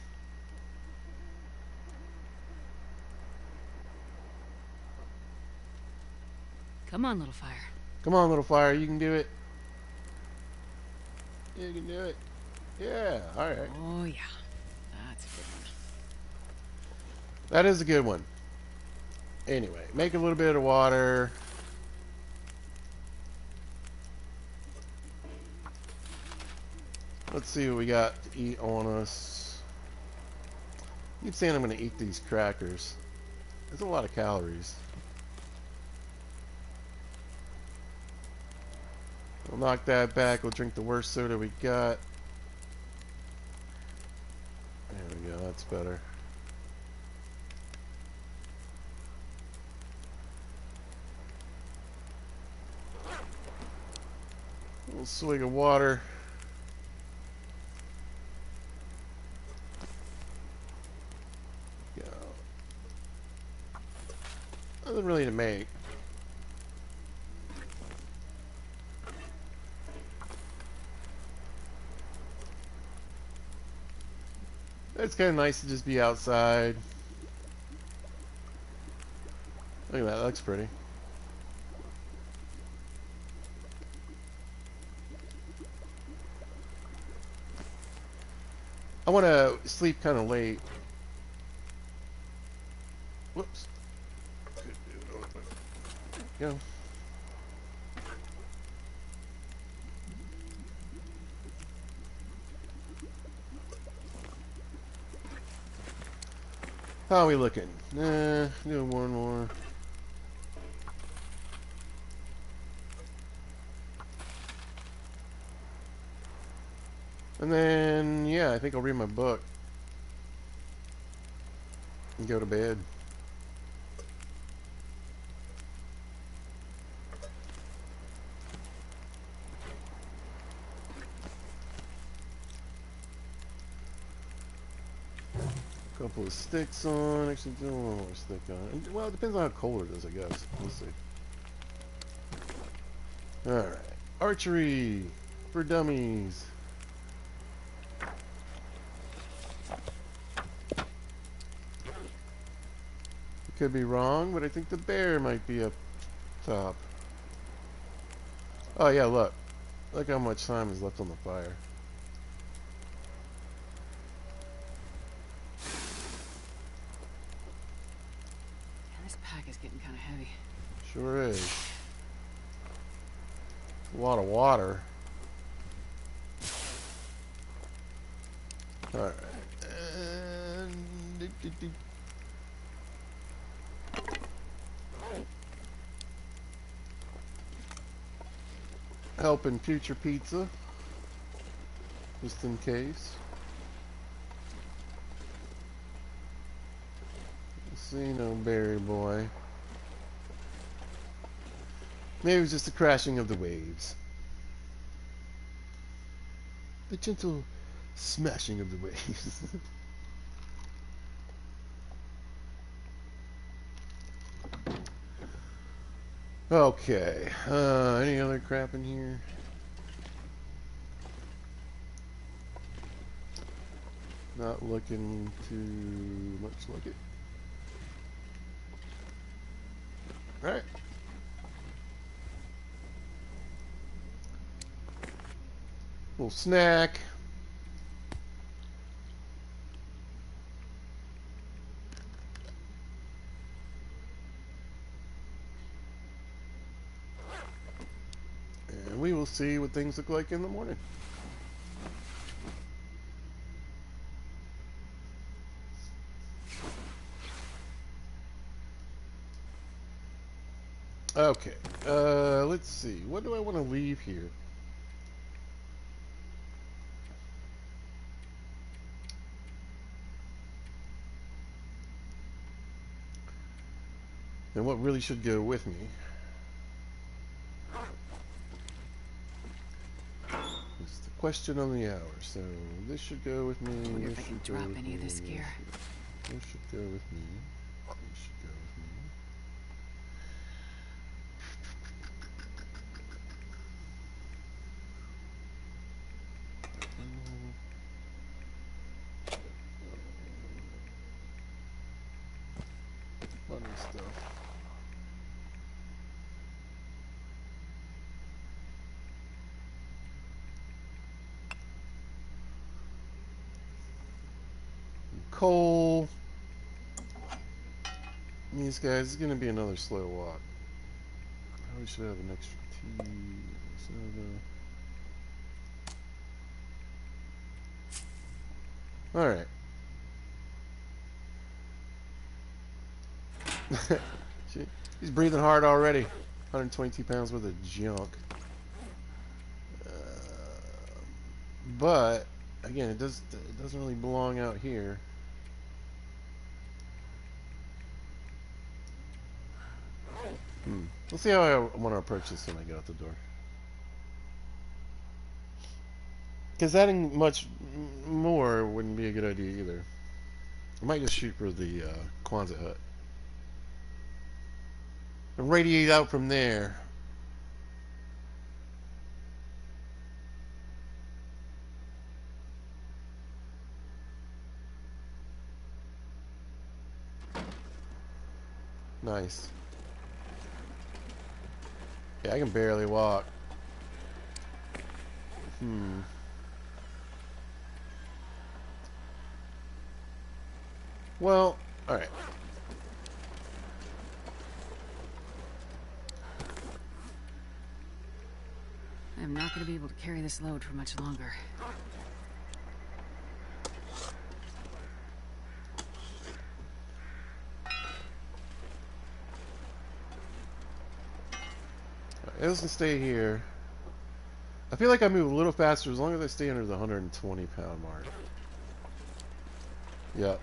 Come on, little fire. Come on, little fire. You can do it. You can do it. Yeah, alright. Oh, yeah. That's a good one. That is a good one. Anyway, make a little bit of water. Let's see what we got to eat on us. I keep saying I'm going to eat these crackers. There's a lot of calories. We'll knock that back. We'll drink the worst soda we got. There we go. That's better. A little swig of water. Go. Nothing really to make. It's kind of nice to just be outside. Look at that, that looks pretty. I want to sleep kind of late. Whoops. Go. How are we looking? Do one more. And then, yeah, I think I'll read my book. And go to bed. Couple of sticks on. Actually, do one more stick on. And, well, it depends on how cold it is, I guess. We'll see. Alright. Archery for dummies. could be wrong, but I think the bear might be up top. Oh yeah, look. Look how much time is left on the fire. Yeah, this pack is getting kind of heavy. Sure is. A lot of water. Alright. Helping future pizza. Just in case. See no berry boy. Maybe it was just the crashing of the waves. The gentle smashing of the waves. Okay. Any other crap in here? Not looking too much like it. Alright. Little snack. And we will see what things look like in the morning. Okay. Let's see. What do I want to leave here? And what really should go with me? It's the question on the hour. So this should go with me. I wonder if I This can should go drop with any of me. this gear. This should go with me. This should go with me. Funny stuff. Coal. These guys, it's gonna be another slow walk. Probably should have an extra tea. Alright. He's breathing hard already. 122 pounds worth of junk. But again, it doesn't really belong out here. We'll see how I want to approach this when I get out the door. Because adding much more wouldn't be a good idea either. I might just shoot for the Quonset hut. And radiate out from there. Nice. Yeah, I can barely walk. Well, alright. I'm not going to be able to carry this load for much longer. It doesn't stay here. I feel like I move a little faster as long as I stay under the 120 pound mark. Yep.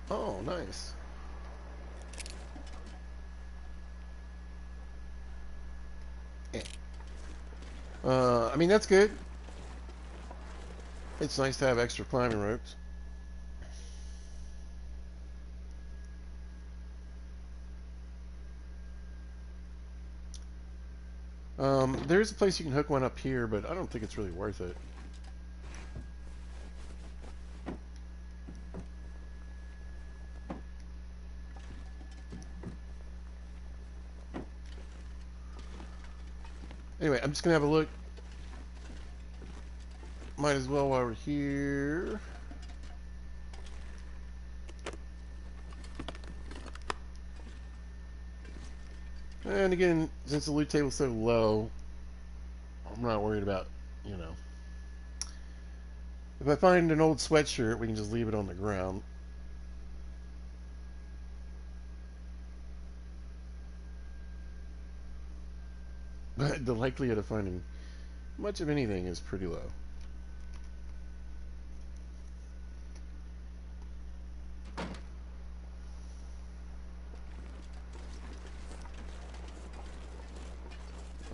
Oh, nice. I mean, that's good. It's nice to have extra climbing ropes. There's a place you can hook one up here, but I don't think it's really worth it. Anyway, I'm just gonna have a look. Might as well while we're here. And again, since the loot table's so low, I'm not worried about, you know. If I find an old sweatshirt, we can just leave it on the ground. But the likelihood of finding much of anything is pretty low.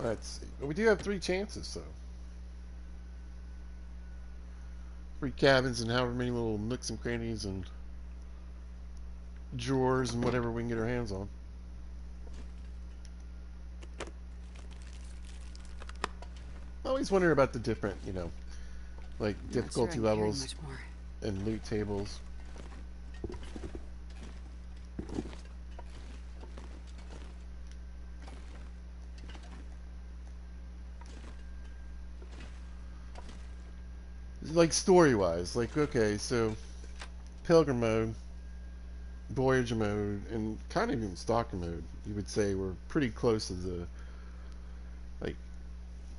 Let's see. But we do have 3 chances, so. 3 cabins and however many little nooks and crannies and drawers and whatever we can get our hands on. I always wonder about the different, you know, like difficulty levels and loot tables. Like story-wise, like okay, so Pilgrim mode, Voyager mode, and kind of even Stalker mode, you would say we're pretty close to the like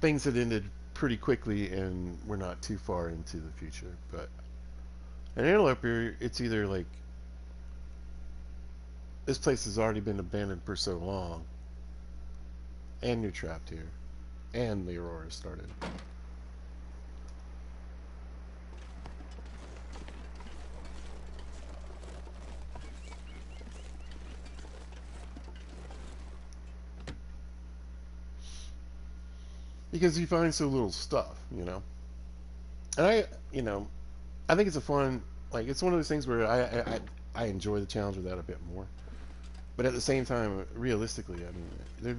things that ended pretty quickly, and we're not too far into the future. But an Interloper, it's either like this place has already been abandoned for so long, and you're trapped here, and the Aurora started. Because you find so little stuff, you know. And you know, I think it's a fun, like it's one of those things where I enjoy the challenge of that a bit more. But at the same time, realistically, I mean, there'd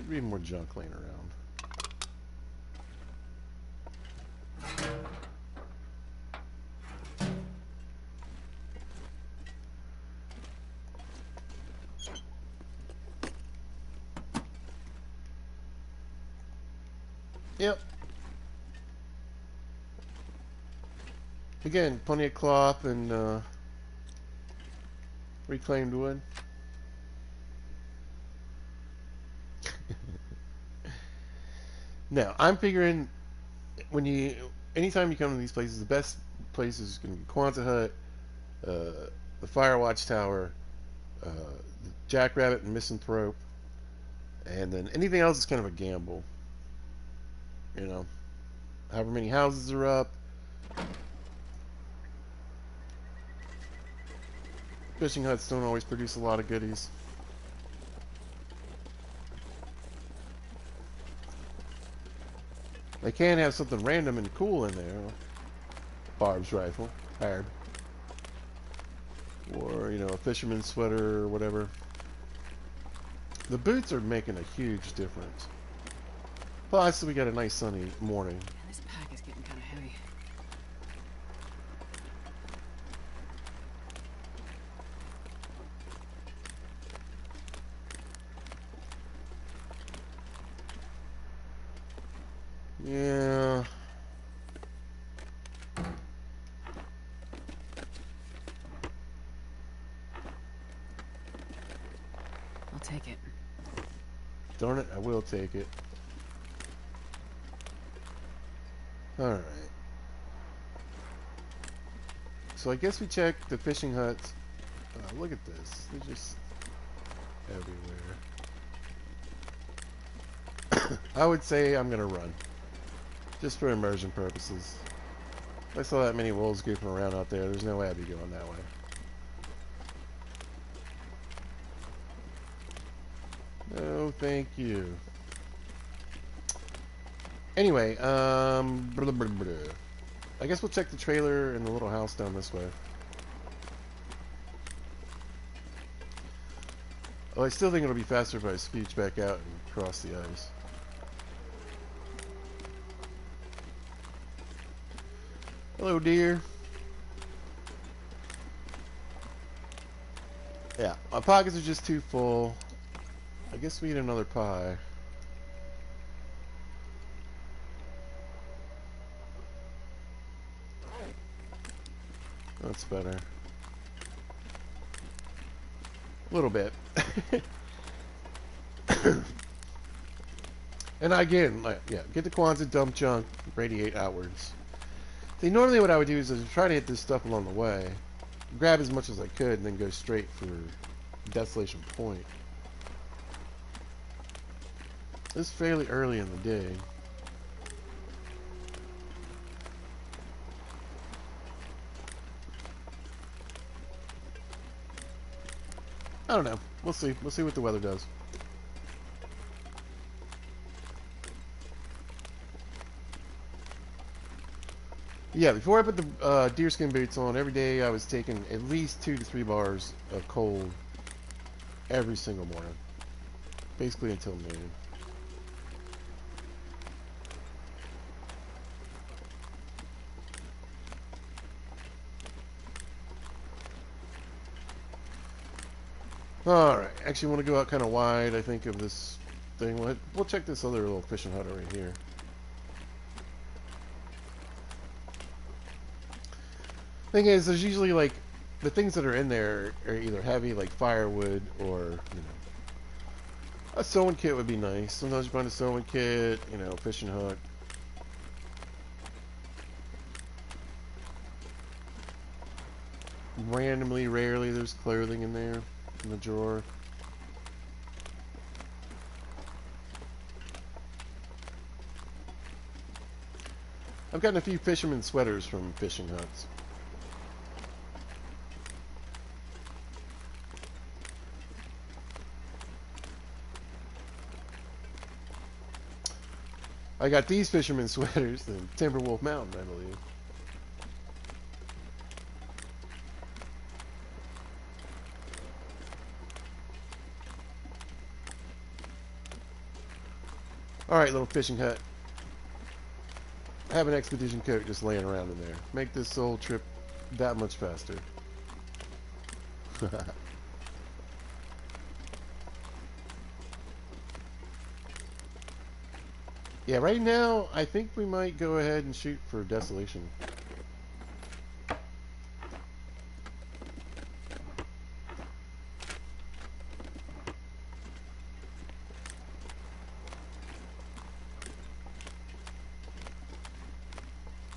be more junk laying around. Yep. Again, plenty of cloth and reclaimed wood. Now, I'm figuring anytime you come to these places, the best places is going to be Quonset Hut, the Firewatch Tower, the Jackrabbit and Misanthrope, and then anything else is kind of a gamble. You know, however many houses are up. Fishing huts don't always produce a lot of goodies. They can have something random and cool in there. Barb's rifle, hard. Or, you know, a fisherman's sweater or whatever. The boots are making a huge difference. Plus, we got a nice sunny morning. Yeah, this pack is getting kind of heavy. Yeah. I'll take it. Darn it, I will take it. Alright. So I guess we checked the fishing huts. Look at this. They're just everywhere. I would say I'm going to run. Just for immersion purposes. I saw that many wolves goofing around out there. There's no way I'd be going that way. No, thank you. Anyway, I guess we'll check the trailer and the little house down this way. Oh, I still think it'll be faster if I scooch back out and cross the ice. Hello, dear. Yeah, my pockets are just too full. I guess we eat another pie. That's better. A little bit. And again, like, yeah, get the Kwanzaa, dump junk, radiate outwards. See, normally what I would do is I'd try to hit this stuff along the way, grab as much as I could, and then go straight for Desolation Point. It's fairly early in the day. I don't know. We'll see. We'll see what the weather does. Yeah, before I put the deerskin boots on, every day I was taking at least 2 to 3 bars of cold every single morning. Basically until noon. Alright, actually want to go out kind of wide, I think, of this thing. We'll check this other little fishing hut right here. Thing is, there's usually like the things that are in there are either heavy, like firewood, or a sewing kit would be nice. Sometimes you find a sewing kit, fishing hook. Randomly, rarely, there's clothing in there in the drawer. I've gotten a few fisherman sweaters from fishing huts. I got these fisherman sweaters in Timberwolf Mountain, I believe. Alright, little fishing hut. I have an expedition coat just laying around in there. Make this whole trip that much faster. Yeah, right now, I think we might go ahead and shoot for Desolation.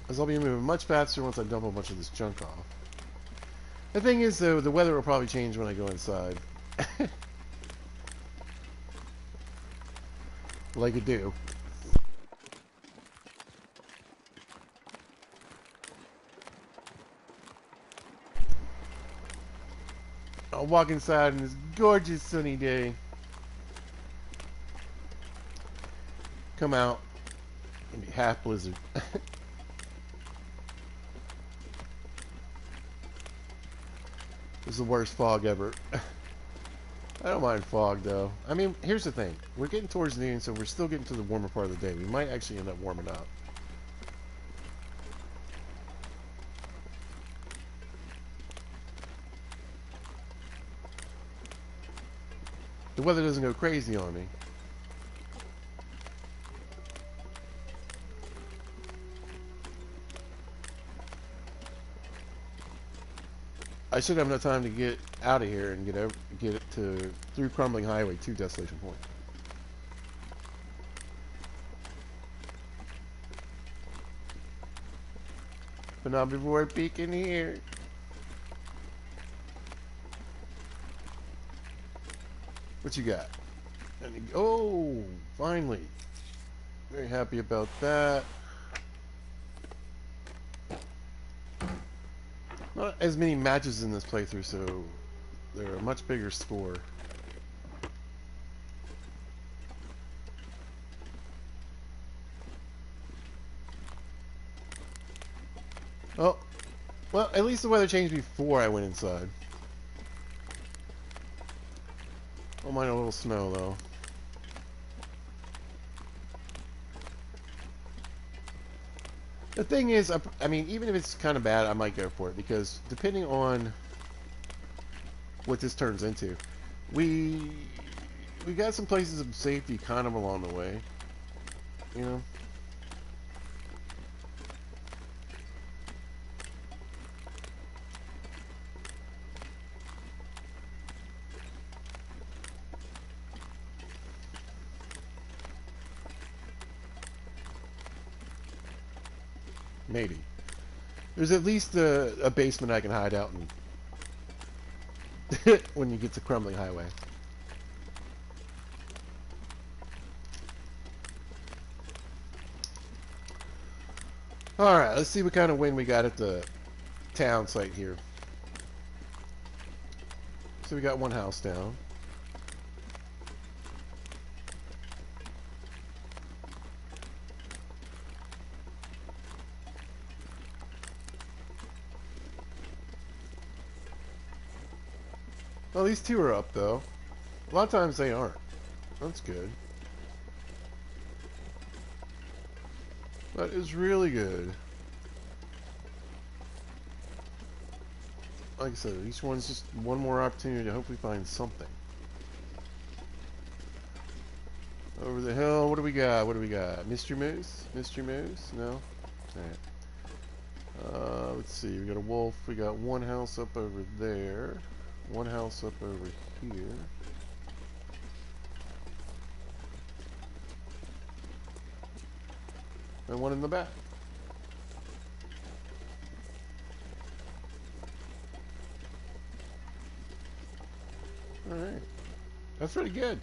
Because I'll be moving much faster once I dump a bunch of this junk off. The thing is, though, the weather will probably change when I go inside. Like it do. I'll walk inside on this gorgeous sunny day. Come out and be half blizzard. This is the worst fog ever. I don't mind fog, though. I mean, here's the thing. We're getting towards noon, so we're still getting to the warmer part of the day. We might actually end up warming up. The weather doesn't go crazy on me. I should have enough time to get out of here and get it through Crumbling Highway to Desolation Point. But not before I peek in here. What you got? Oh, finally. Very happy about that. Not as many matches in this playthrough, so they're a much bigger score. Oh, well, at least the weather changed before I went inside. Don't mind a little snow, though. The thing is, I mean, even if it's kind of bad, I might go for it because depending on what this turns into, we we got some places of safety kind of along the way, you know. Maybe there's at least a basement I can hide out in when you get to Crumbling Highway. All right, let's see what kind of wind we got at the town site here. So we got one house down. Well, these two are up though. A lot of times they aren't. That's good. That is really good. Like I said, each one's just one more opportunity to hopefully find something. Over the hill, what do we got? What do we got? Mystery Moose? Mystery Moose? No? Alright. Let's see. We got a wolf. We got one house up over there. One house up over here. And one in the back. Alright. That's pretty good.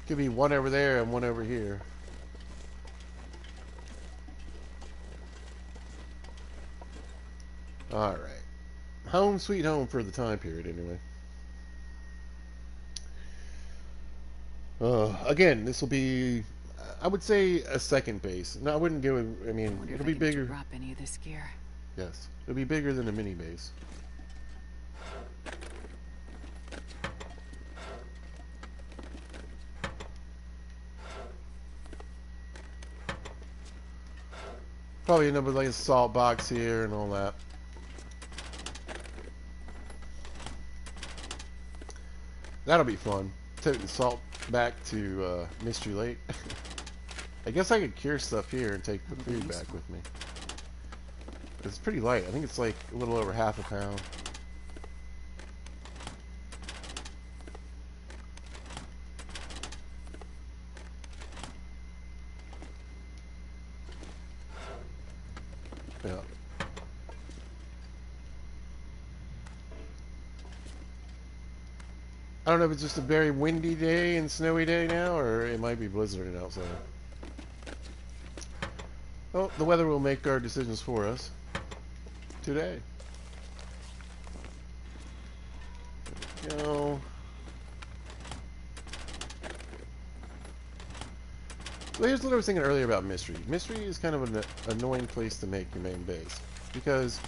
Could be one over there and one over here. Alright. Home sweet home for the time period, anyway. Again, this will be, I would say, a second base. No, I wouldn't give it, I mean, it'll be bigger. Drop any of this gear. Yes, it'll be bigger than a mini base. Probably end up with like a salt box here and all that. That'll be fun. Take the salt back to Mystery Lake. I guess I could cure stuff here and take the food back with me. It's pretty light. I think it's like a little over half a pound. Yeah. I don't know if it's just a very windy day and snowy day now, or it might be blizzarding outside. Well, the weather will make our decisions for us today. There we go. So here's what I was thinking earlier about Mystery. Mystery is kind of an annoying place to make your main base. Because,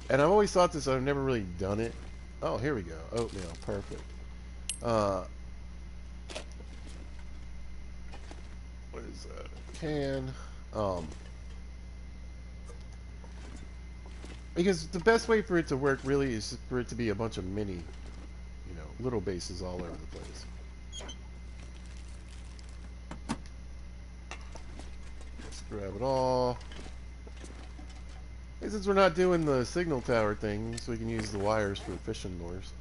and I've always thought this, I've never really done it. Oh, here we go. Oatmeal, perfect. What is that? Can. Because the best way for it to work really is for it to be a bunch of mini, you know, little bases all over the place. Let's grab it all. And since we're not doing the signal tower thing, so we can use the wires for fishing lures.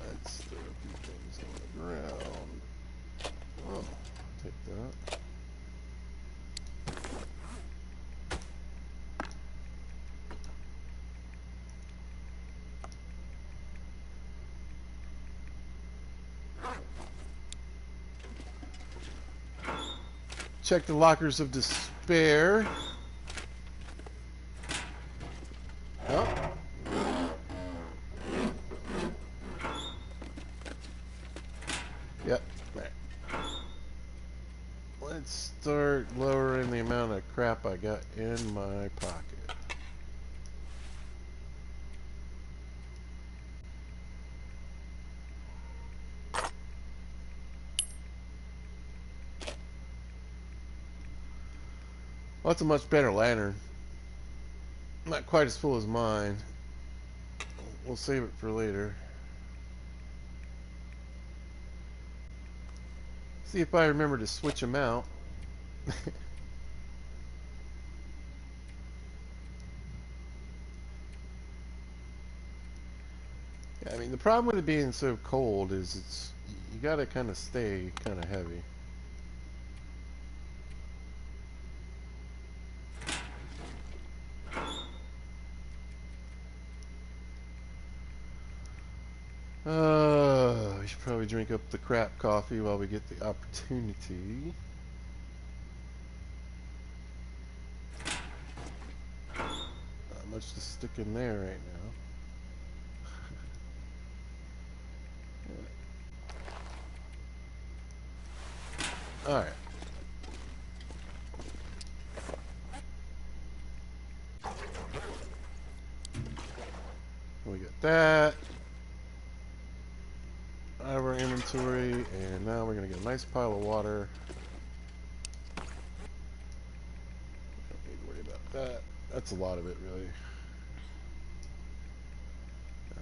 Let's throw a few things on the ground. Oh, take that. Check the lockers of despair. Oh. Yep. Right. Let's start lowering the amount of crap I got in my pocket. Well, that's a much better lantern. Not quite as full as mine. We'll save it for later. See if I remember to switch them out. Yeah, I mean, the problem with it being so cold is you gotta kind of stay kind of heavy. We should probably drink up the crap coffee while we get the opportunity. Not much to stick in there right now. Alright. We got that. Out of our inventory, and now we're going to get a nice pile of water. Don't need to worry about that. That's a lot of it, really.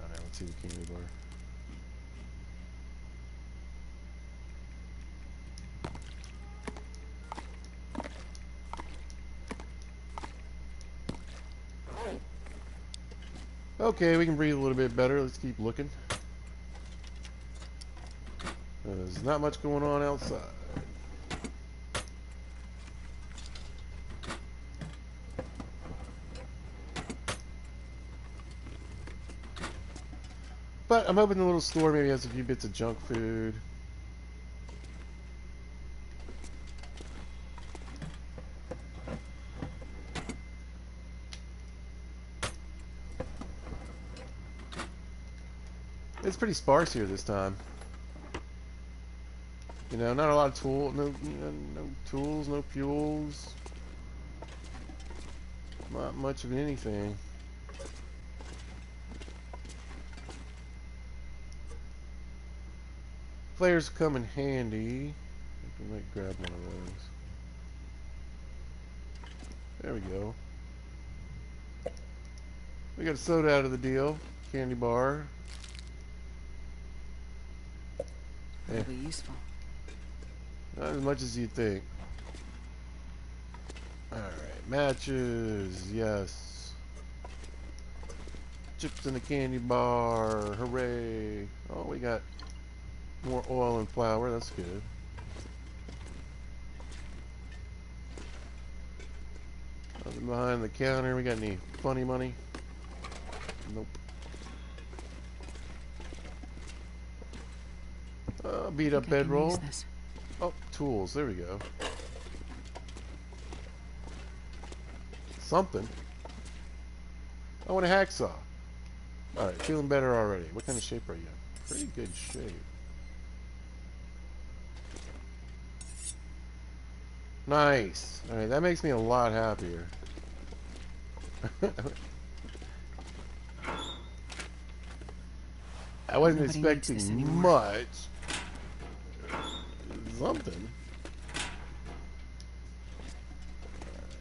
Alright, let's see the candy bar. Okay, we can breathe a little bit better. Let's keep looking. There's not much going on outside. But I'm hoping the little store maybe has a few bits of junk food. It's pretty sparse here this time. You know, not a lot of no tools, no fuels. Not much of anything. Flares come in handy. I might grab one of those. There we go. We got a soda out of the deal. Candy bar. Probably useful. Not as much as you'd think. Alright, matches, yes. Chips in the candy bar, hooray. Oh, we got more oil and flour, that's good. Nothing behind the counter, we got any funny money? Nope. Beat up bedroll. Oh, tools. There we go. Something. I want a hacksaw. Alright, feeling better already. What kind of shape are you in? Pretty good shape. Nice. Alright, that makes me a lot happier. I wasn't expecting much. Something.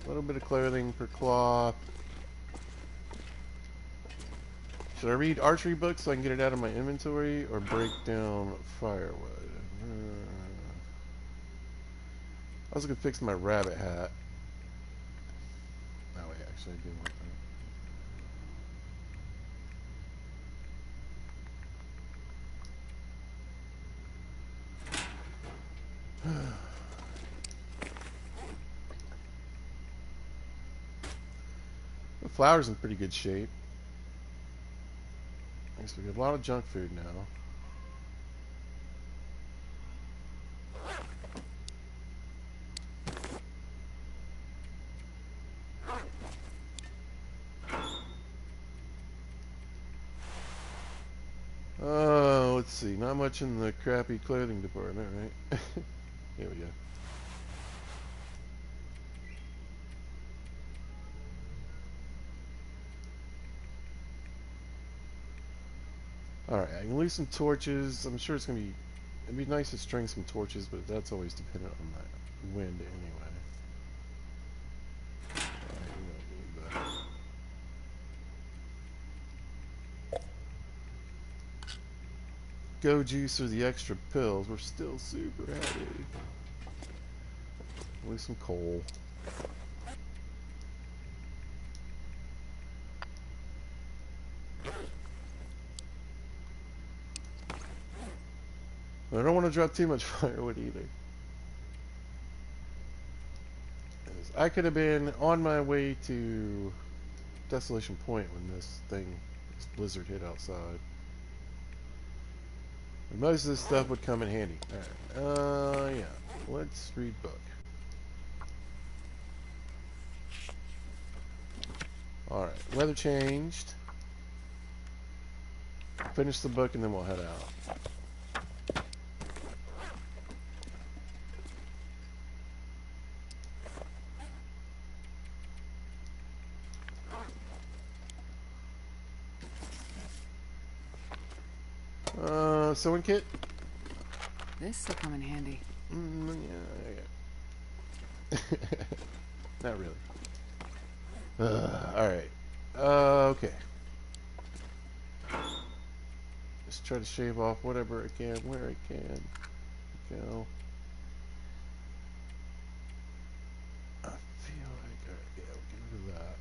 A little bit of clothing per cloth. Should I read archery books so I can get it out of my inventory, or break down firewood? I was gonna fix my rabbit hat. Oh wait, actually I do want that. The flour's in pretty good shape. I guess we got a lot of junk food now. Oh, let's see. Not much in the crappy clothing department, right? Here we go. Alright, I can leave some torches. I'm sure it's going to be... It'd be nice to string some torches, but that's always dependent on the wind anyway. go juice or the extra pills, we're still super heavy. At least some coal. But I don't want to drop too much firewood either. I could have been on my way to Desolation Point when this blizzard hit outside. And most of this stuff would come in handy. Alright, yeah. Let's read book. Alright, weather changed. Finish the book and then we'll head out. Sewing kit? This will come in handy. Yeah. Not really. Alright. Okay. Just try to shave off whatever I can, where I can. Go. I feel like, alright, yeah, we'll get rid of that.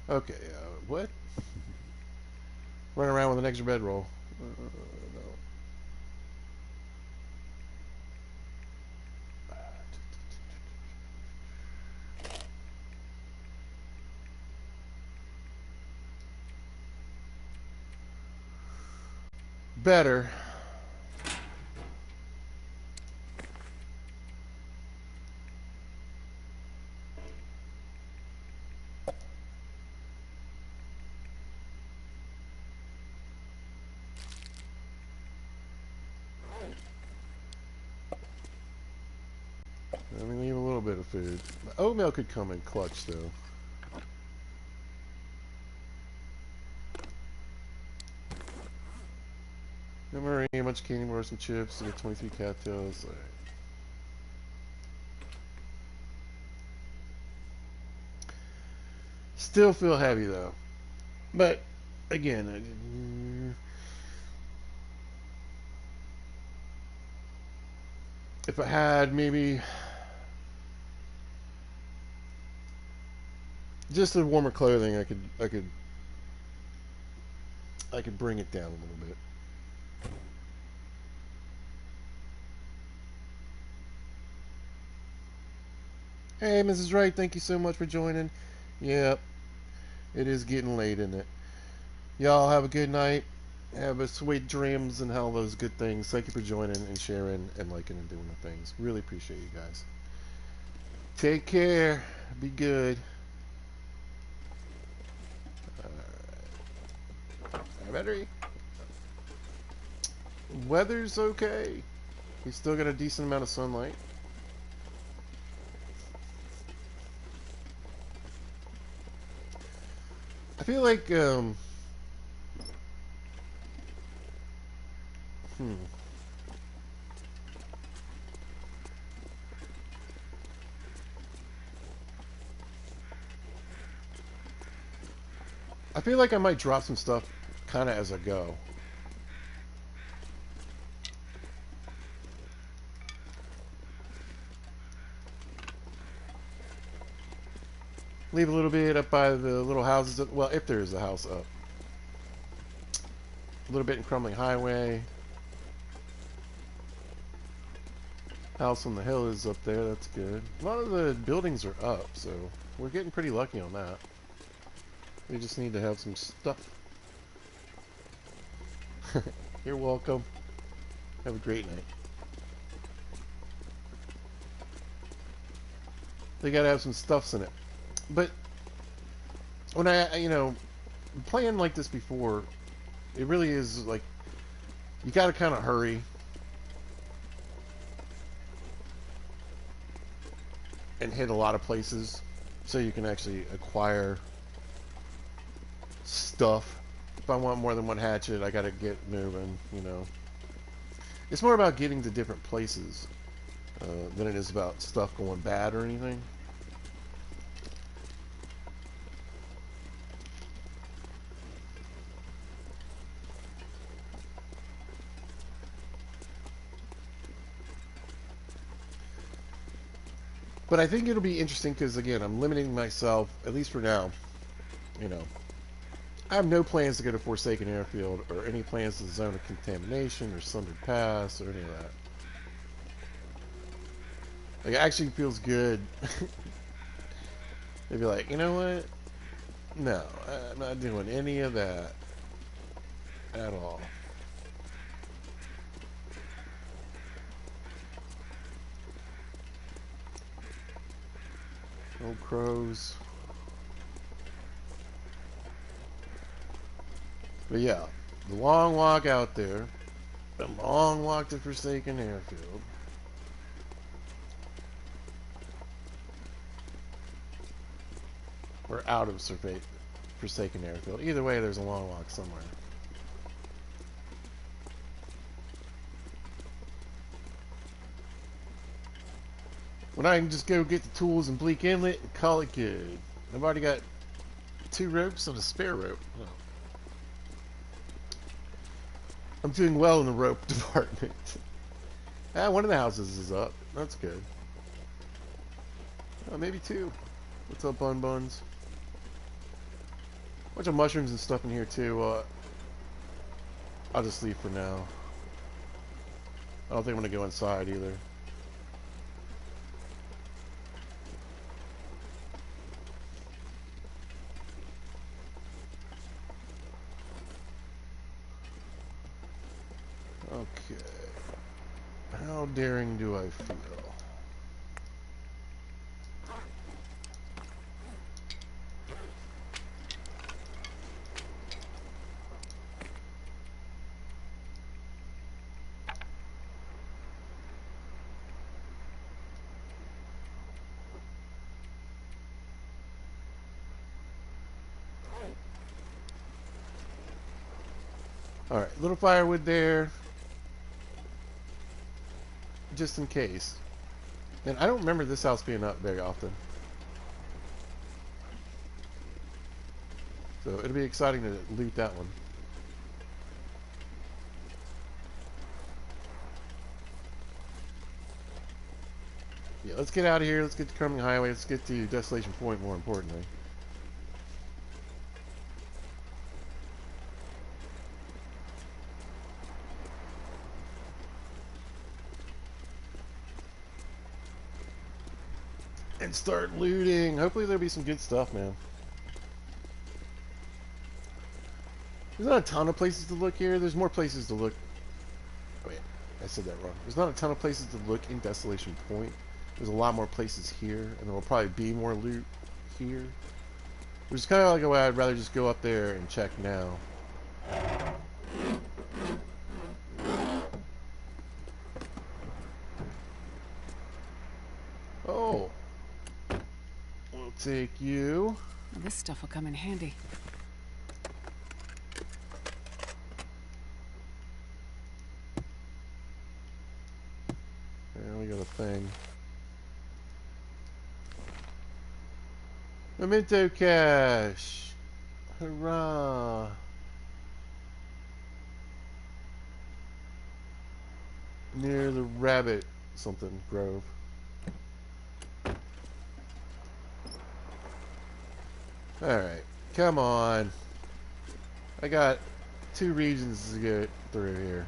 Okay, what? Running around with an extra bedroll. No. Better. Let me leave a little bit of food. Oatmeal could come in clutch, though. No Marie, a bunch of candy bars and chips. I get 23 cattails. All right. Still feel heavy, though. But, again, if I had maybe just a warmer clothing, I could bring it down a little bit. Hey, Mrs. Wright, thank you so much for joining. Yep, it is getting late, isn't it? Y'all have a good night. Have a sweet dreams and all those good things. Thank you for joining and sharing and liking and doing the things. Really appreciate you guys. Take care. Be good. Battery. Weather's okay. We still got a decent amount of sunlight. I feel like I feel like I might drop some stuff kind of as I go. Leave a little bit up by the little houses. Well, if there is a house up. A little bit in Crumbling Highway. House on the hill is up there. That's good. A lot of the buildings are up, so we're getting pretty lucky on that. We just need to have some stuff. You're welcome. Have a great night. They gotta have some stuffs in it. But when playing like this before, it really is like you gotta kind of hurry and hit a lot of places, so you can actually acquire stuff. If I want more than one hatchet, I gotta get moving, you know. It's more about getting to different places than it is about stuff going bad or anything. But I think it'll be interesting because, again, I'm limiting myself, at least for now, you know. I have no plans to go to Forsaken Airfield or any plans to the Zone of Contamination or Sundered Pass or any of that. Like, it actually feels good. They'd be like, you know what? No, I'm not doing any of that at all. No crows. But yeah, the long walk out there, the long walk to Forsaken Airfield. Or out of Forsaken Airfield. Either way, there's a long walk somewhere. When I can just go get the tools in Bleak Inlet and call it good. I've already got 2 ropes and a spare rope. Oh. I'm doing well in the rope department. One of the houses is up. That's good. Maybe 2. What's up, Bun Buns? Bunch of mushrooms and stuff in here too. I'll just leave for now. I don't think I'm gonna go inside either. Okay. How daring do I feel? Alright, little firewood there. Just in case. And I don't remember this house being up very often. So it'll be exciting to loot that one. Yeah, let's get out of here. Let's get to Crumbling Highway. Let's get to Desolation Point, more importantly. And start looting. Hopefully there'll be some good stuff, man. There's not a ton of places to look here. There's more places to look. Wait, I said that wrong. There's not a ton of places to look in Desolation Point. There's a lot more places here, and there will probably be more loot here. Which is kind of like a way I'd rather just go up there and check now. Oh. We'll take you. This stuff will come in handy. There we got a thing. Memento cache. Hurrah. Near the rabbit something grove. Alright. Come on. I got 2 regions to get through here.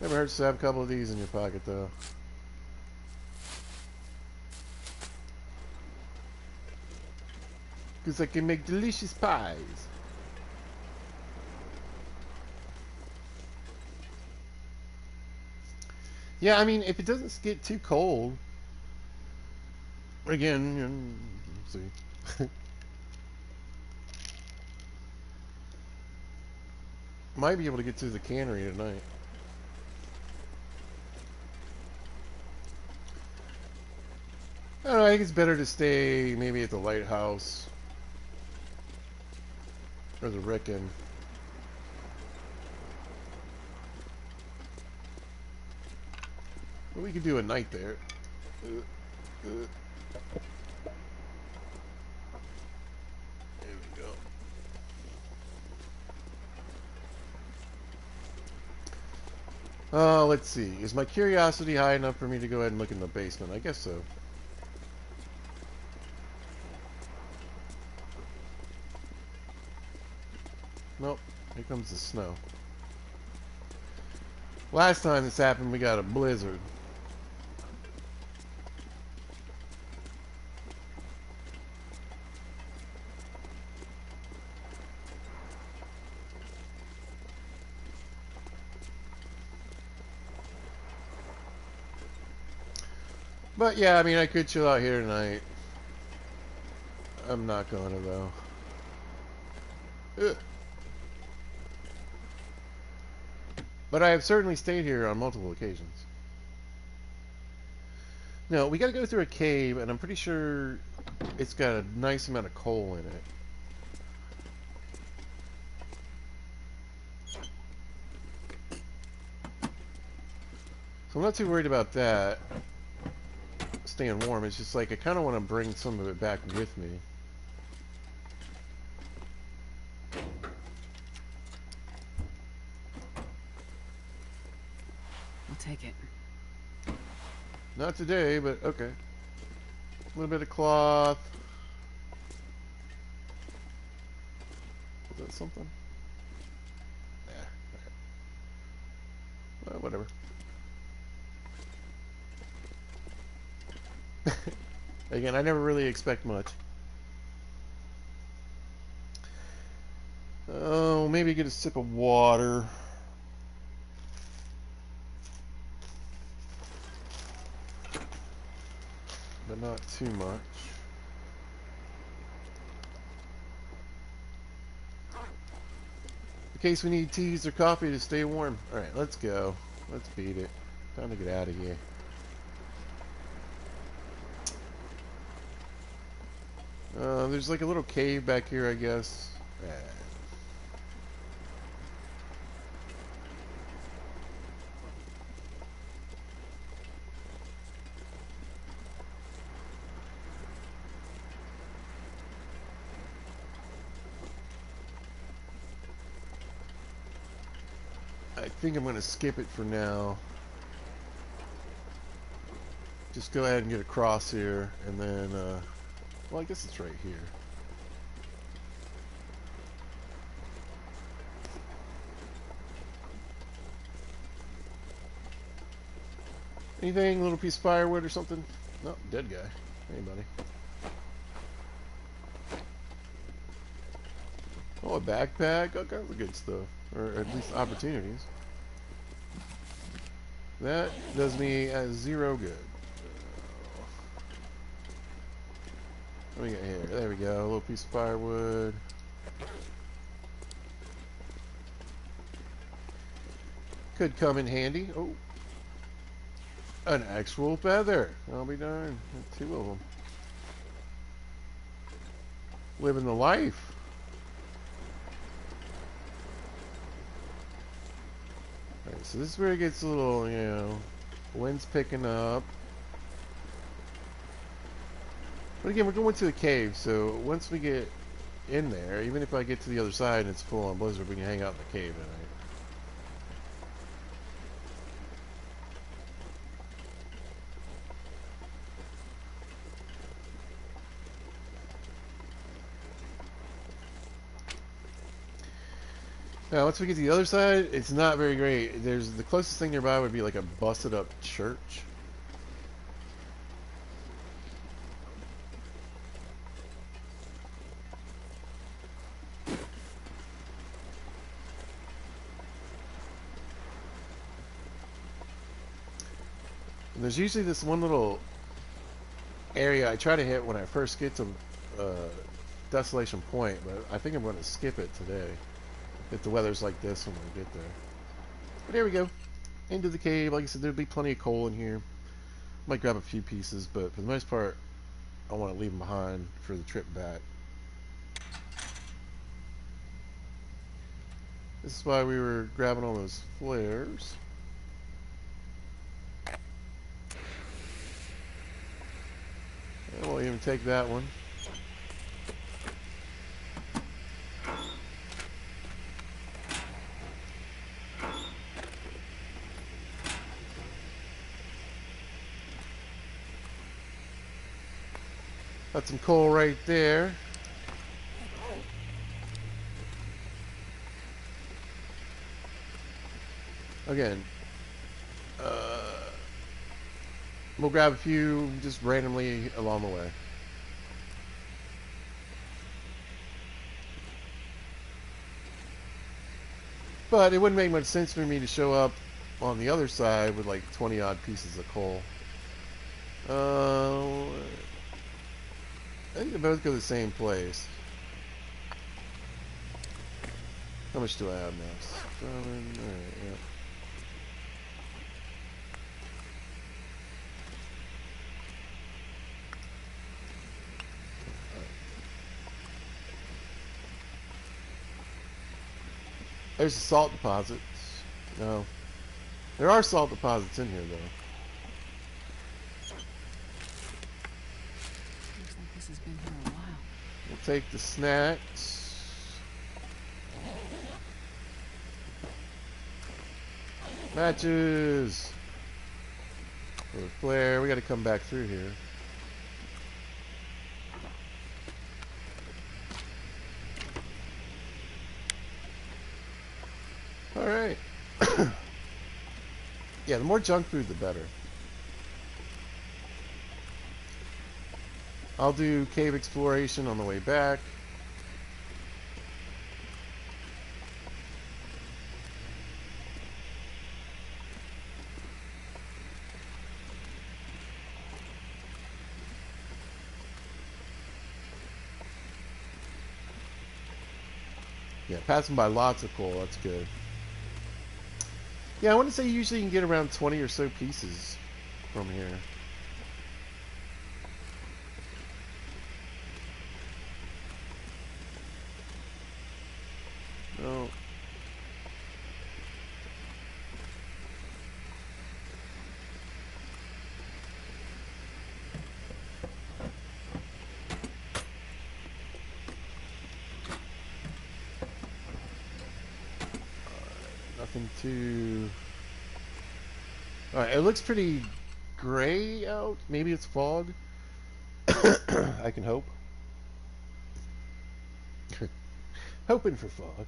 Never hurts to have a couple of these in your pocket, though. Because I can make delicious pies. Yeah, I mean, if it doesn't get too cold, again, you know, see. Might be able to get to the cannery tonight. I don't know, I think it's better to stay maybe at the lighthouse. Or the Rickon. But we could do a night there. There we go. Let's see. Is my curiosity high enough for me to go ahead and look in the basement? I guess so. Nope. Here comes the snow. Last time this happened, we got a blizzard. But yeah, I mean, I could chill out here tonight. I'm not going to, though. Ugh. But I have certainly stayed here on multiple occasions. No, we got to go through a cave, and I'm pretty sure it's got a nice amount of coal in it. So I'm not too worried about that. Staying warm. It's just like I kind of want to bring some of it back with me. I'll take it. Not today, but okay. A little bit of cloth. Is that something? Yeah. Well, whatever. Again, I never really expect much. Oh, maybe get a sip of water. But not too much. In case we need teas or coffee to stay warm. Alright, let's go. Let's beat it. Time to get out of here. There's like a little cave back here, I guess. I think I'm going to skip it for now. Just go ahead and get across here, and then, well, I guess it's right here. Anything? A little piece of firewood or something? No, dead guy. Hey, buddy. Oh, a backpack? All kinds of good stuff. Or at least opportunities. That does me as 0 good. What do we got here? There we go. A little piece of firewood. Could come in handy. Oh. An actual feather. I'll be darned. 2 of them. Living the life. Alright, so this is where it gets a little, you know, wind's picking up. But again, we're going to a cave, so once we get in there, even if I get to the other side and it's full on blizzard, we can hang out in the cave tonight. Now, once we get to the other side, it's not very great. There's the closest thing nearby would be like a busted up church. And there's usually this one little area I try to hit when I first get to Desolation Point, but I think I'm going to skip it today. if the weather's like this when we get there. But here we go. Into the cave. Like I said, there'll be plenty of coal in here. Might grab a few pieces, but for the most part, I want to leave them behind for the trip back. This is why we were grabbing all those flares. And we'll even take that one. Got some coal right there. Again, we'll grab a few just randomly along the way. But it wouldn't make much sense for me to show up on the other side with like 20 odd pieces of coal. I think they both go to the same place. How much do I have now? 7. Alright, yeah. There's the salt deposits. No. There are salt deposits in here, though. Looks like this has been here a while. We'll take the snacks. Matches! For the flare. We gotta come back through here. Alright. Yeah, the more junk food, the better. I'll do cave exploration on the way back. Yeah, passing by lots of coal, that's good. Yeah, I want to say usually you can get around 20 or so pieces from here. Oh. Nothing too... Alright, it looks pretty gray out. Maybe it's fog. I can hope. Hoping for fog.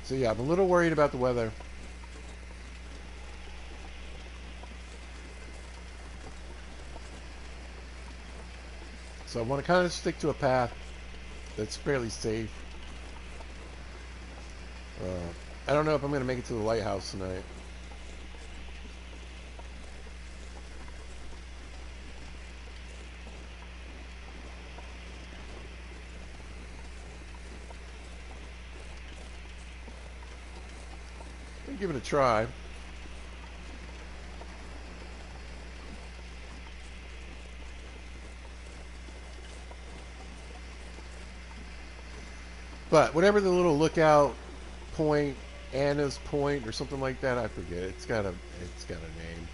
So yeah, I'm a little worried about the weather. So I want to kind of stick to a path that's fairly safe. I don't know if I'm going to make it to the lighthouse tonight. I'll give it a try. But whatever the little lookout point, Anna's Point or something like that, I forget. It's got a name.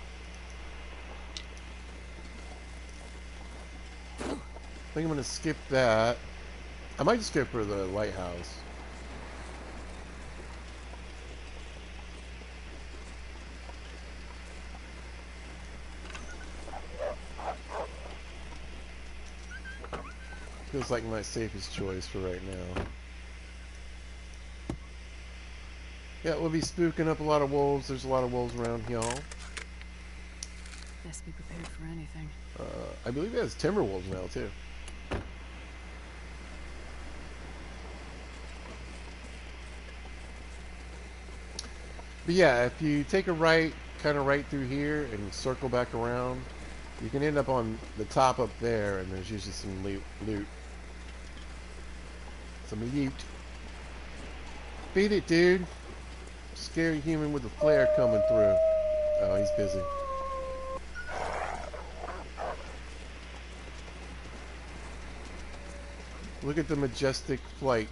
I think I'm gonna skip that. I might just go for the lighthouse. Feels like my safest choice for right now. Yeah, we'll be spooking up a lot of wolves. There's a lot of wolves around here. Best be prepared for anything. I believe it has timber wolves now, too. But yeah, if you take a right, kind of right through here and circle back around, you can end up on the top up there, and there's usually some loot. Some loot. Beat it, dude. Scary human with a flare coming through. Oh, he's busy. Look at the majestic flight.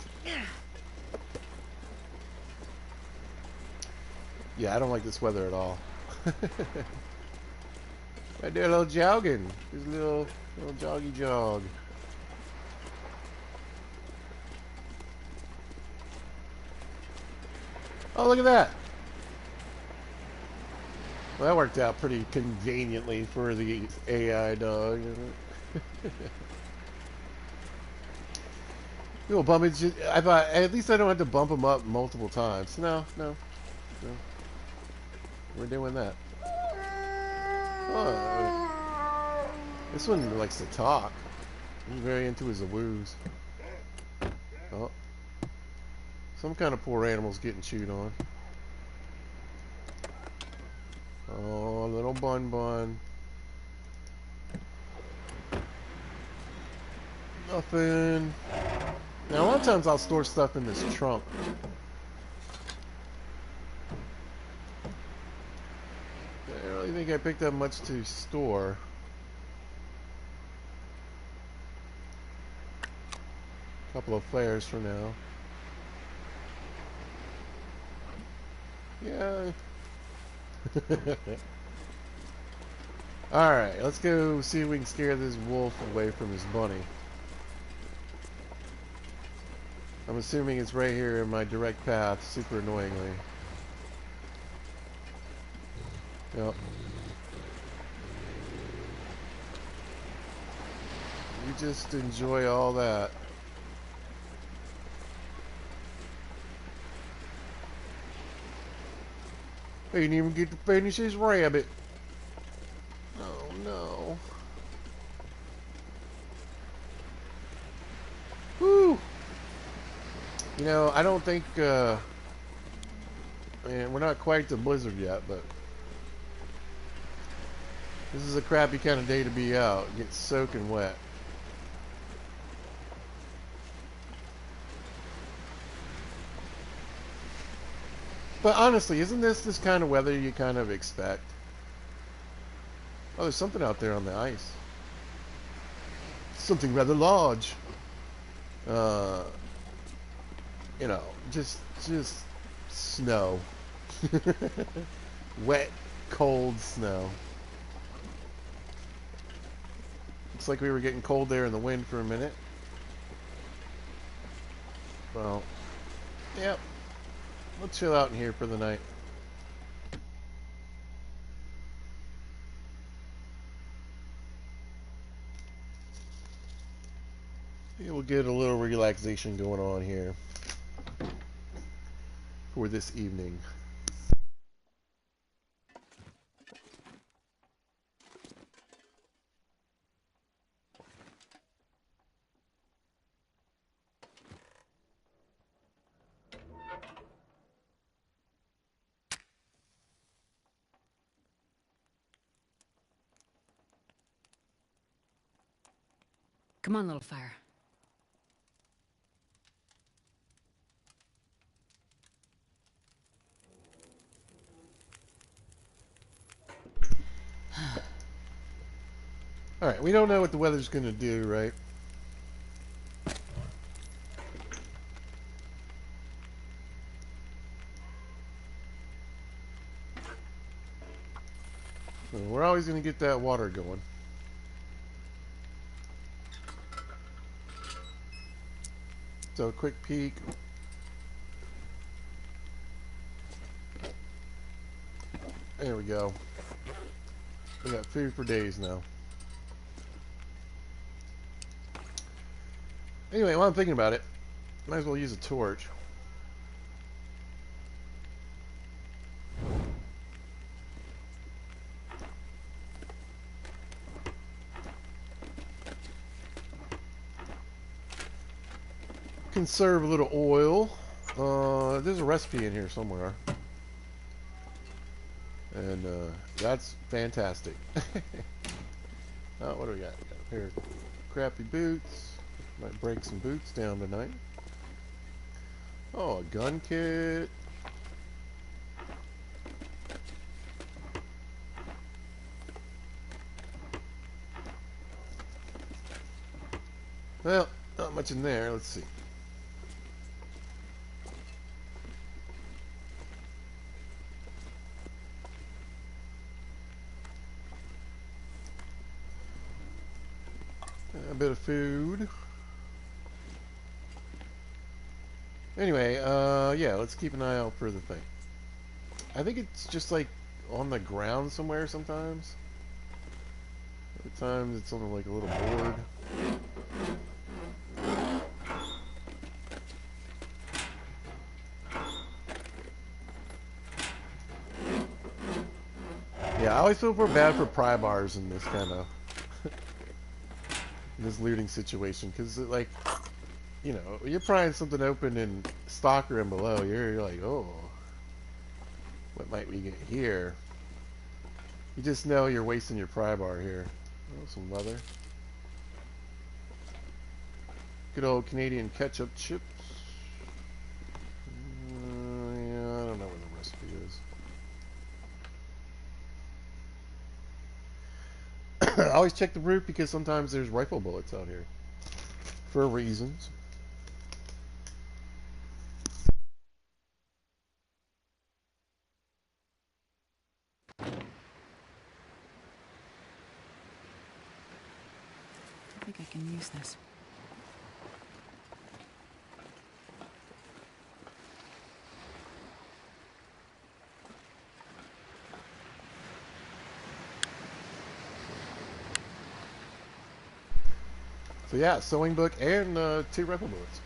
Yeah, I don't like this weather at all. Right there, a little jogging. There's a little joggy jog. Oh, look at that. Well, that worked out pretty conveniently for the AI dog. Little bump it. I thought at least I don't have to bump him up multiple times. No, no, no. We're doing that. Oh, this one likes to talk. He's very into his woos. Oh, some kind of poor animal's getting chewed on. Oh, little bun bun. Nothing. Now, a lot of times I'll store stuff in this trunk. I don't really think I picked up much to store. A couple of flares for now. Yeah. Alright, let's go see if we can scare this wolf away from his bunny. I'm assuming it's right here in my direct path, super annoyingly. Yep. You just enjoy all that. He didn't even get to finish his rabbit. Oh no. Woo! You know, I don't think, man, we're not quite to blizzard yet, but this is a crappy kind of day to be out. Get soaking wet. But honestly, isn't this kind of weather you kind of expect? Oh, there's something out there on the ice. Something rather large. Uh, you know, just snow. Wet, cold snow. Looks like we were getting cold there in the wind for a minute. Well, yep. Let's chill out in here for the night. Yeah, we'll get a little relaxation going on here for this evening. Come on, little fire. Alright, we don't know what the weather's going to do, right? So we're always going to get that water going. So, quick peek. There we go. We got food for days now. Anyway, while I'm thinking about it, might as well use a torch. conserve a little oil. There's a recipe in here somewhere. And that's fantastic. What do we got? We got a pair of crappy boots. Might break some boots down tonight. Oh, a gun kit. Well, not much in there. Let's see. A bit of food. Anyway, yeah, let's keep an eye out for the thing. I think it's just like on the ground somewhere sometimes. Other times it's on like a little board. Yeah, I always feel bad for pry bars in this kind of this looting situation because like, you know, you're prying something open in stock room below. You're like, oh, what might we get here? You just know you're wasting your pry bar here. Oh, some leather. Good old Canadian ketchup chips. Yeah, I don't know where the recipe is. I always check the roof because sometimes there's rifle bullets out here. For reasons. I think I can use this. So yeah, sewing book and 2 rifle bullets.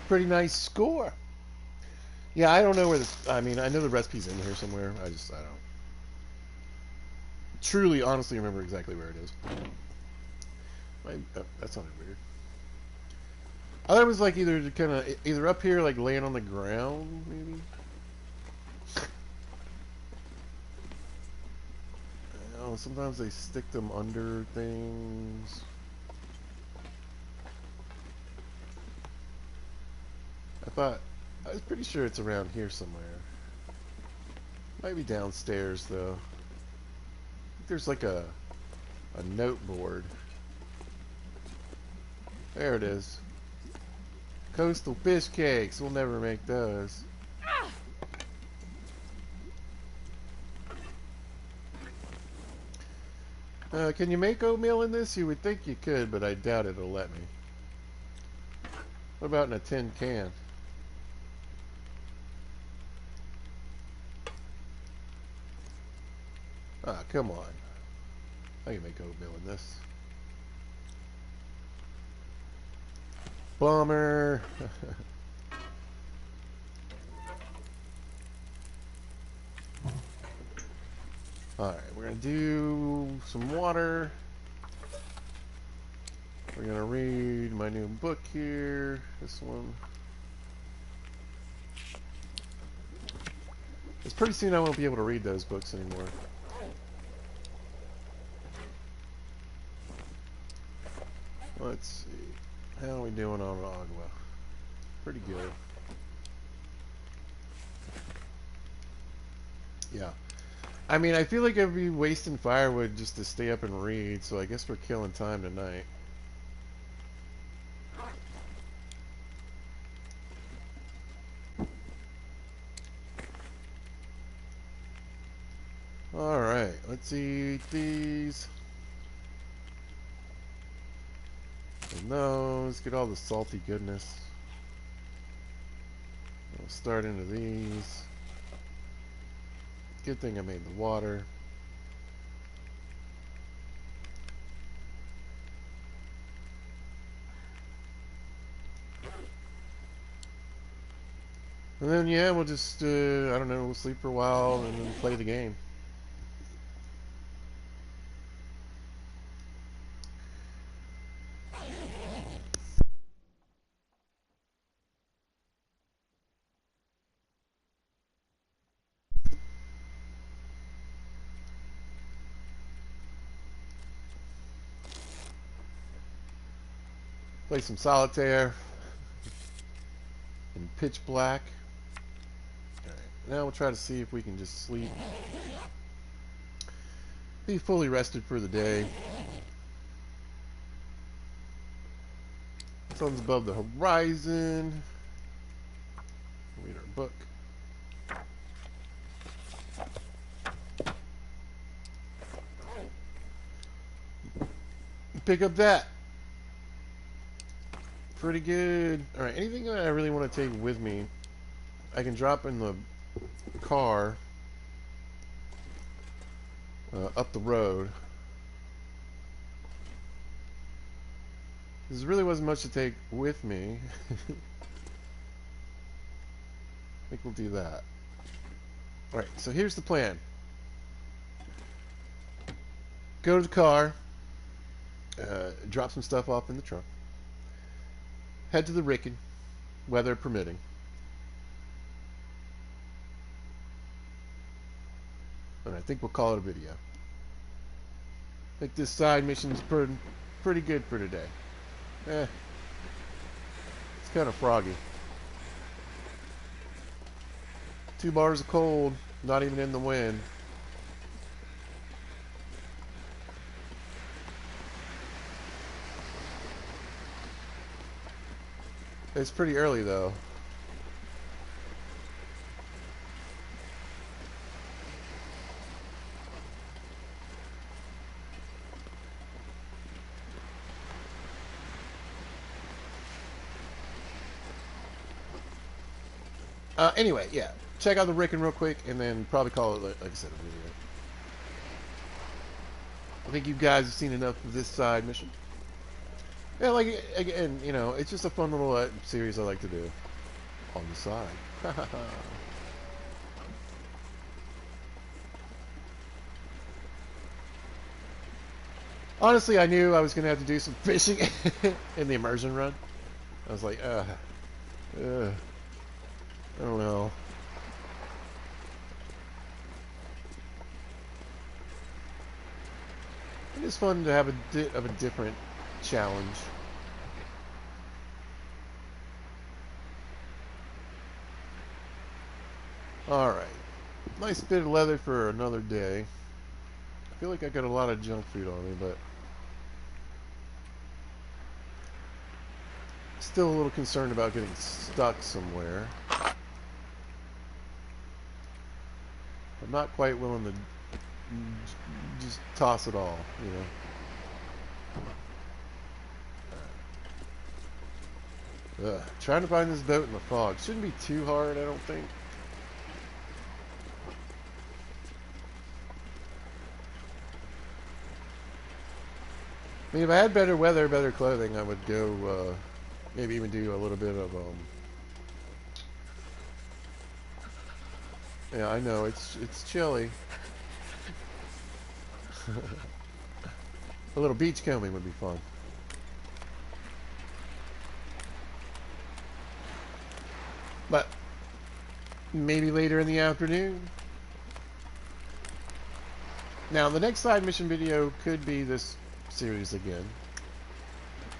Pretty nice score. Yeah, I don't know where this. I mean, I know the recipe's in here somewhere. I don't truly, honestly remember exactly where it is. That sounded weird. I thought it was like either up here, like laying on the ground, maybe. I don't know, sometimes they stick them under things. I was pretty sure it's around here somewhere. Might be downstairs though. I think there's like a note board. There it is. Coastal fish cakes. We'll never make those. Can you make oatmeal in this? You would think you could, but I doubt it'll let me. What about in a tin can? Ah, come on. I can make oatmeal in this. Bummer. Alright, we're going to do some water. We're going to read my new book here. This one. It's pretty soon I won't be able to read those books anymore. Let's see. How are we doing on Agua? Pretty good. Yeah. I mean, I feel like I'd be wasting firewood just to stay up and read, so I guess we're killing time tonight. Alright, let's eat these. And those, get all the salty goodness. We'll start into these. Good thing I made the water. And then, yeah, we'll just, I don't know, we'll sleep for a while and then play the game. Play some solitaire in pitch black. Alright, now we'll try to see if we can just sleep. Be fully rested for the day. Sun's above the horizon. Read our book. Pick up that. Pretty good. Alright, anything that I really want to take with me, I can drop in the car up the road. There really wasn't much to take with me. I think we'll do that. Alright, so here's the plan. Go to the car, drop some stuff off in the trunk, head to the Ricken, weather permitting. And I think we'll call it a video. I think this side mission's pretty good for today. It's kind of froggy. 2 bars of cold, not even in the wind. It's pretty early though. Anyway, yeah. Check out the Ricken real quick, and then probably call it, like I said, a video. I think you guys have seen enough of this side mission. Yeah, like, again, you know, it's just a fun little series I like to do on the side. Honestly, I knew I was going to have to do some fishing in the immersion run. I was like, I don't know. It's fun to have a bit of a different challenge. Alright. Nice bit of leather for another day. I feel like I got a lot of junk food on me, but still a little concerned about getting stuck somewhere. I'm not quite willing to just toss it all, you know. Trying to find this boat in the fog. Shouldn't be too hard, I don't think. I mean, if I had better weather, better clothing, I would go, maybe even do a little bit of, yeah, I know, it's chilly. A little beach combing would be fun. But maybe later in the afternoon. Now, the next side mission video could be this series again.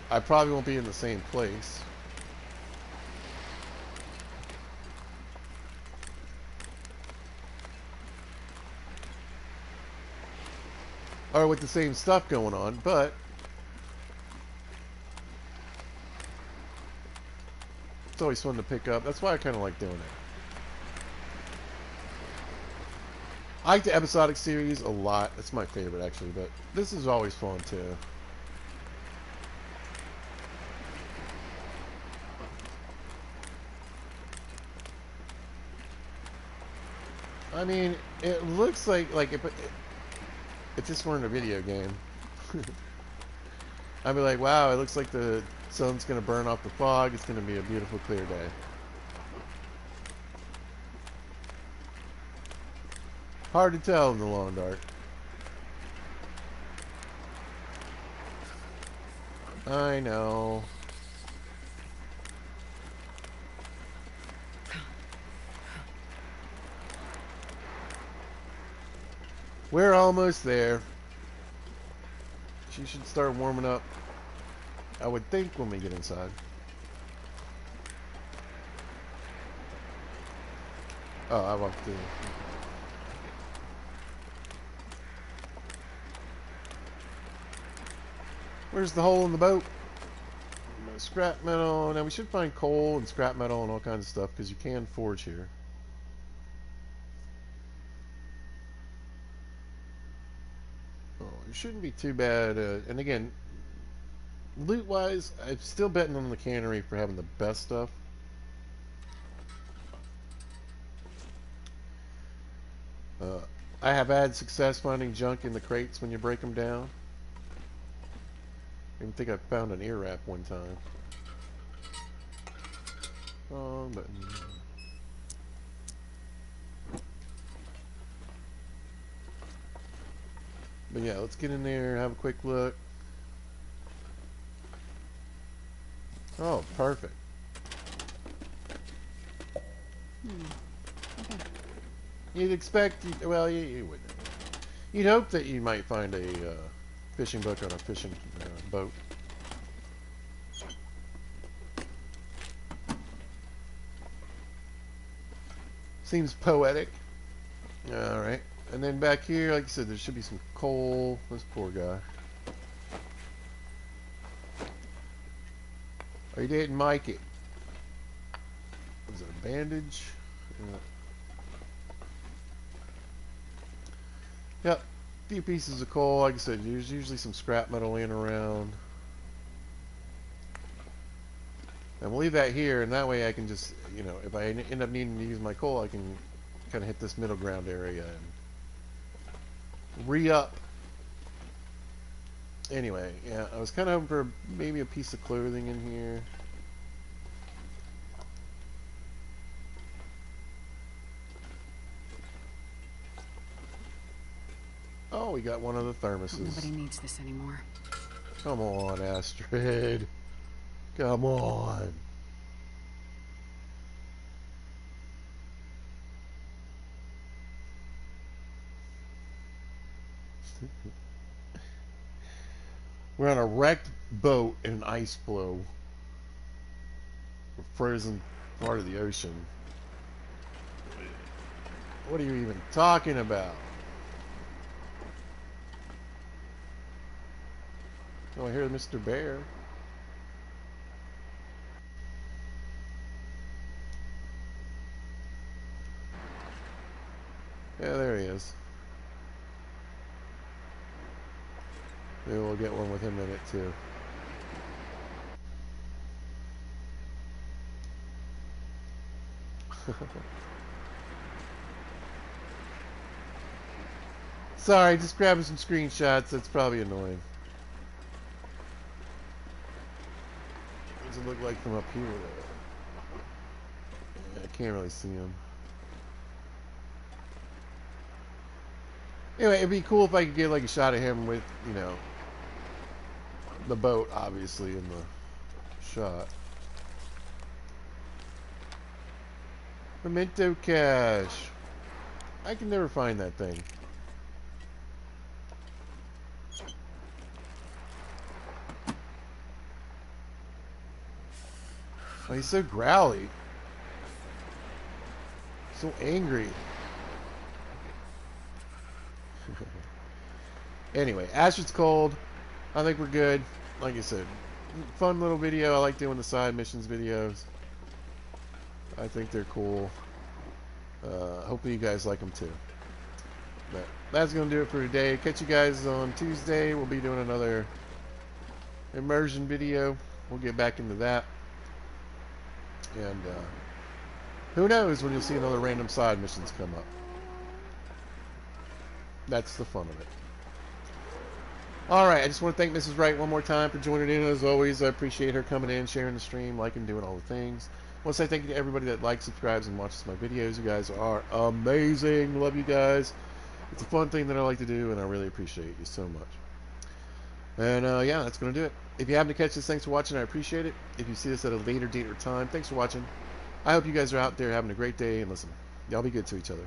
I probably won't be in the same place. Or with the same stuff going on, but it's always fun to pick up. That's why I kind of like doing it. I like the episodic series a lot. It's my favorite, actually, but this is always fun, too. I mean, it looks like if this weren't a video game, I'd be like, wow, it looks like the sun's going to burn off the fog. It's going to be a beautiful, clear day. Hard to tell in the long dark. I know. We're almost there. She should start warming up I would think when we get inside. Oh, I walked through. Where's the hole in the boat? No scrap metal. Now we should find coal and scrap metal and all kinds of stuff because you can forge here. Oh, it shouldn't be too bad. And again, loot-wise, I'm still betting on the cannery for having the best stuff. I have had success finding junk in the crates when you break them down. I even think I found an ear wrap one time. Wrong button. But yeah, let's get in there, have a quick look. Oh, perfect. Okay. You'd expect, well, you wouldn't. You'd hope that you might find a fishing book on a fishing boat. Seems poetic. Alright. And then back here, like I said, there should be some coal. This poor guy. Oh, you didn't make it. Was it a bandage? Yep. A few pieces of coal. Like I said, there's usually some scrap metal laying around. And we'll leave that here, and that way I can just, you know, if I end up needing to use my coal, I can kind of hit this middle ground area and re-up. Anyway, yeah, I was kind of hoping for maybe a piece of clothing in here. Oh, we got one of the thermoses. Nobody needs this anymore. Come on, Astrid. Come on. We're on a wrecked boat in an ice floe. We're frozen part of the ocean. What are you even talking about? Oh, I hear Mr. Bear. Yeah, there he is. Maybe we'll get one with him in it too. Sorry, just grabbing some screenshots. That's probably annoying. What does it look like from up here? Yeah, I can't really see him. Anyway, it'd be cool if I could get like a shot of him with, you know, the boat obviously in the shot. Memento cache. I can never find that thing. Oh, he's so growly. So angry. Anyway, Astrid's cold. I think we're good. Like I said, fun little video. I like doing the side missions videos. I think they're cool. Hopefully you guys like them too. But that's going to do it for today. Catch you guys on Tuesday. We'll be doing another immersion video. We'll get back into that. And who knows when you'll see another random side missions come up. That's the fun of it. Alright, I just want to thank Mrs. Wright one more time for joining in. As always, I appreciate her coming in, sharing the stream, liking, doing all the things. I want to say thank you to everybody that likes, subscribes, and watches my videos. You guys are amazing. Love you guys. It's a fun thing that I like to do, and I really appreciate you so much. And yeah, that's going to do it. If you happen to catch this, thanks for watching. I appreciate it. If you see this at a later date or time, thanks for watching. I hope you guys are out there having a great day, and listen, y'all be good to each other.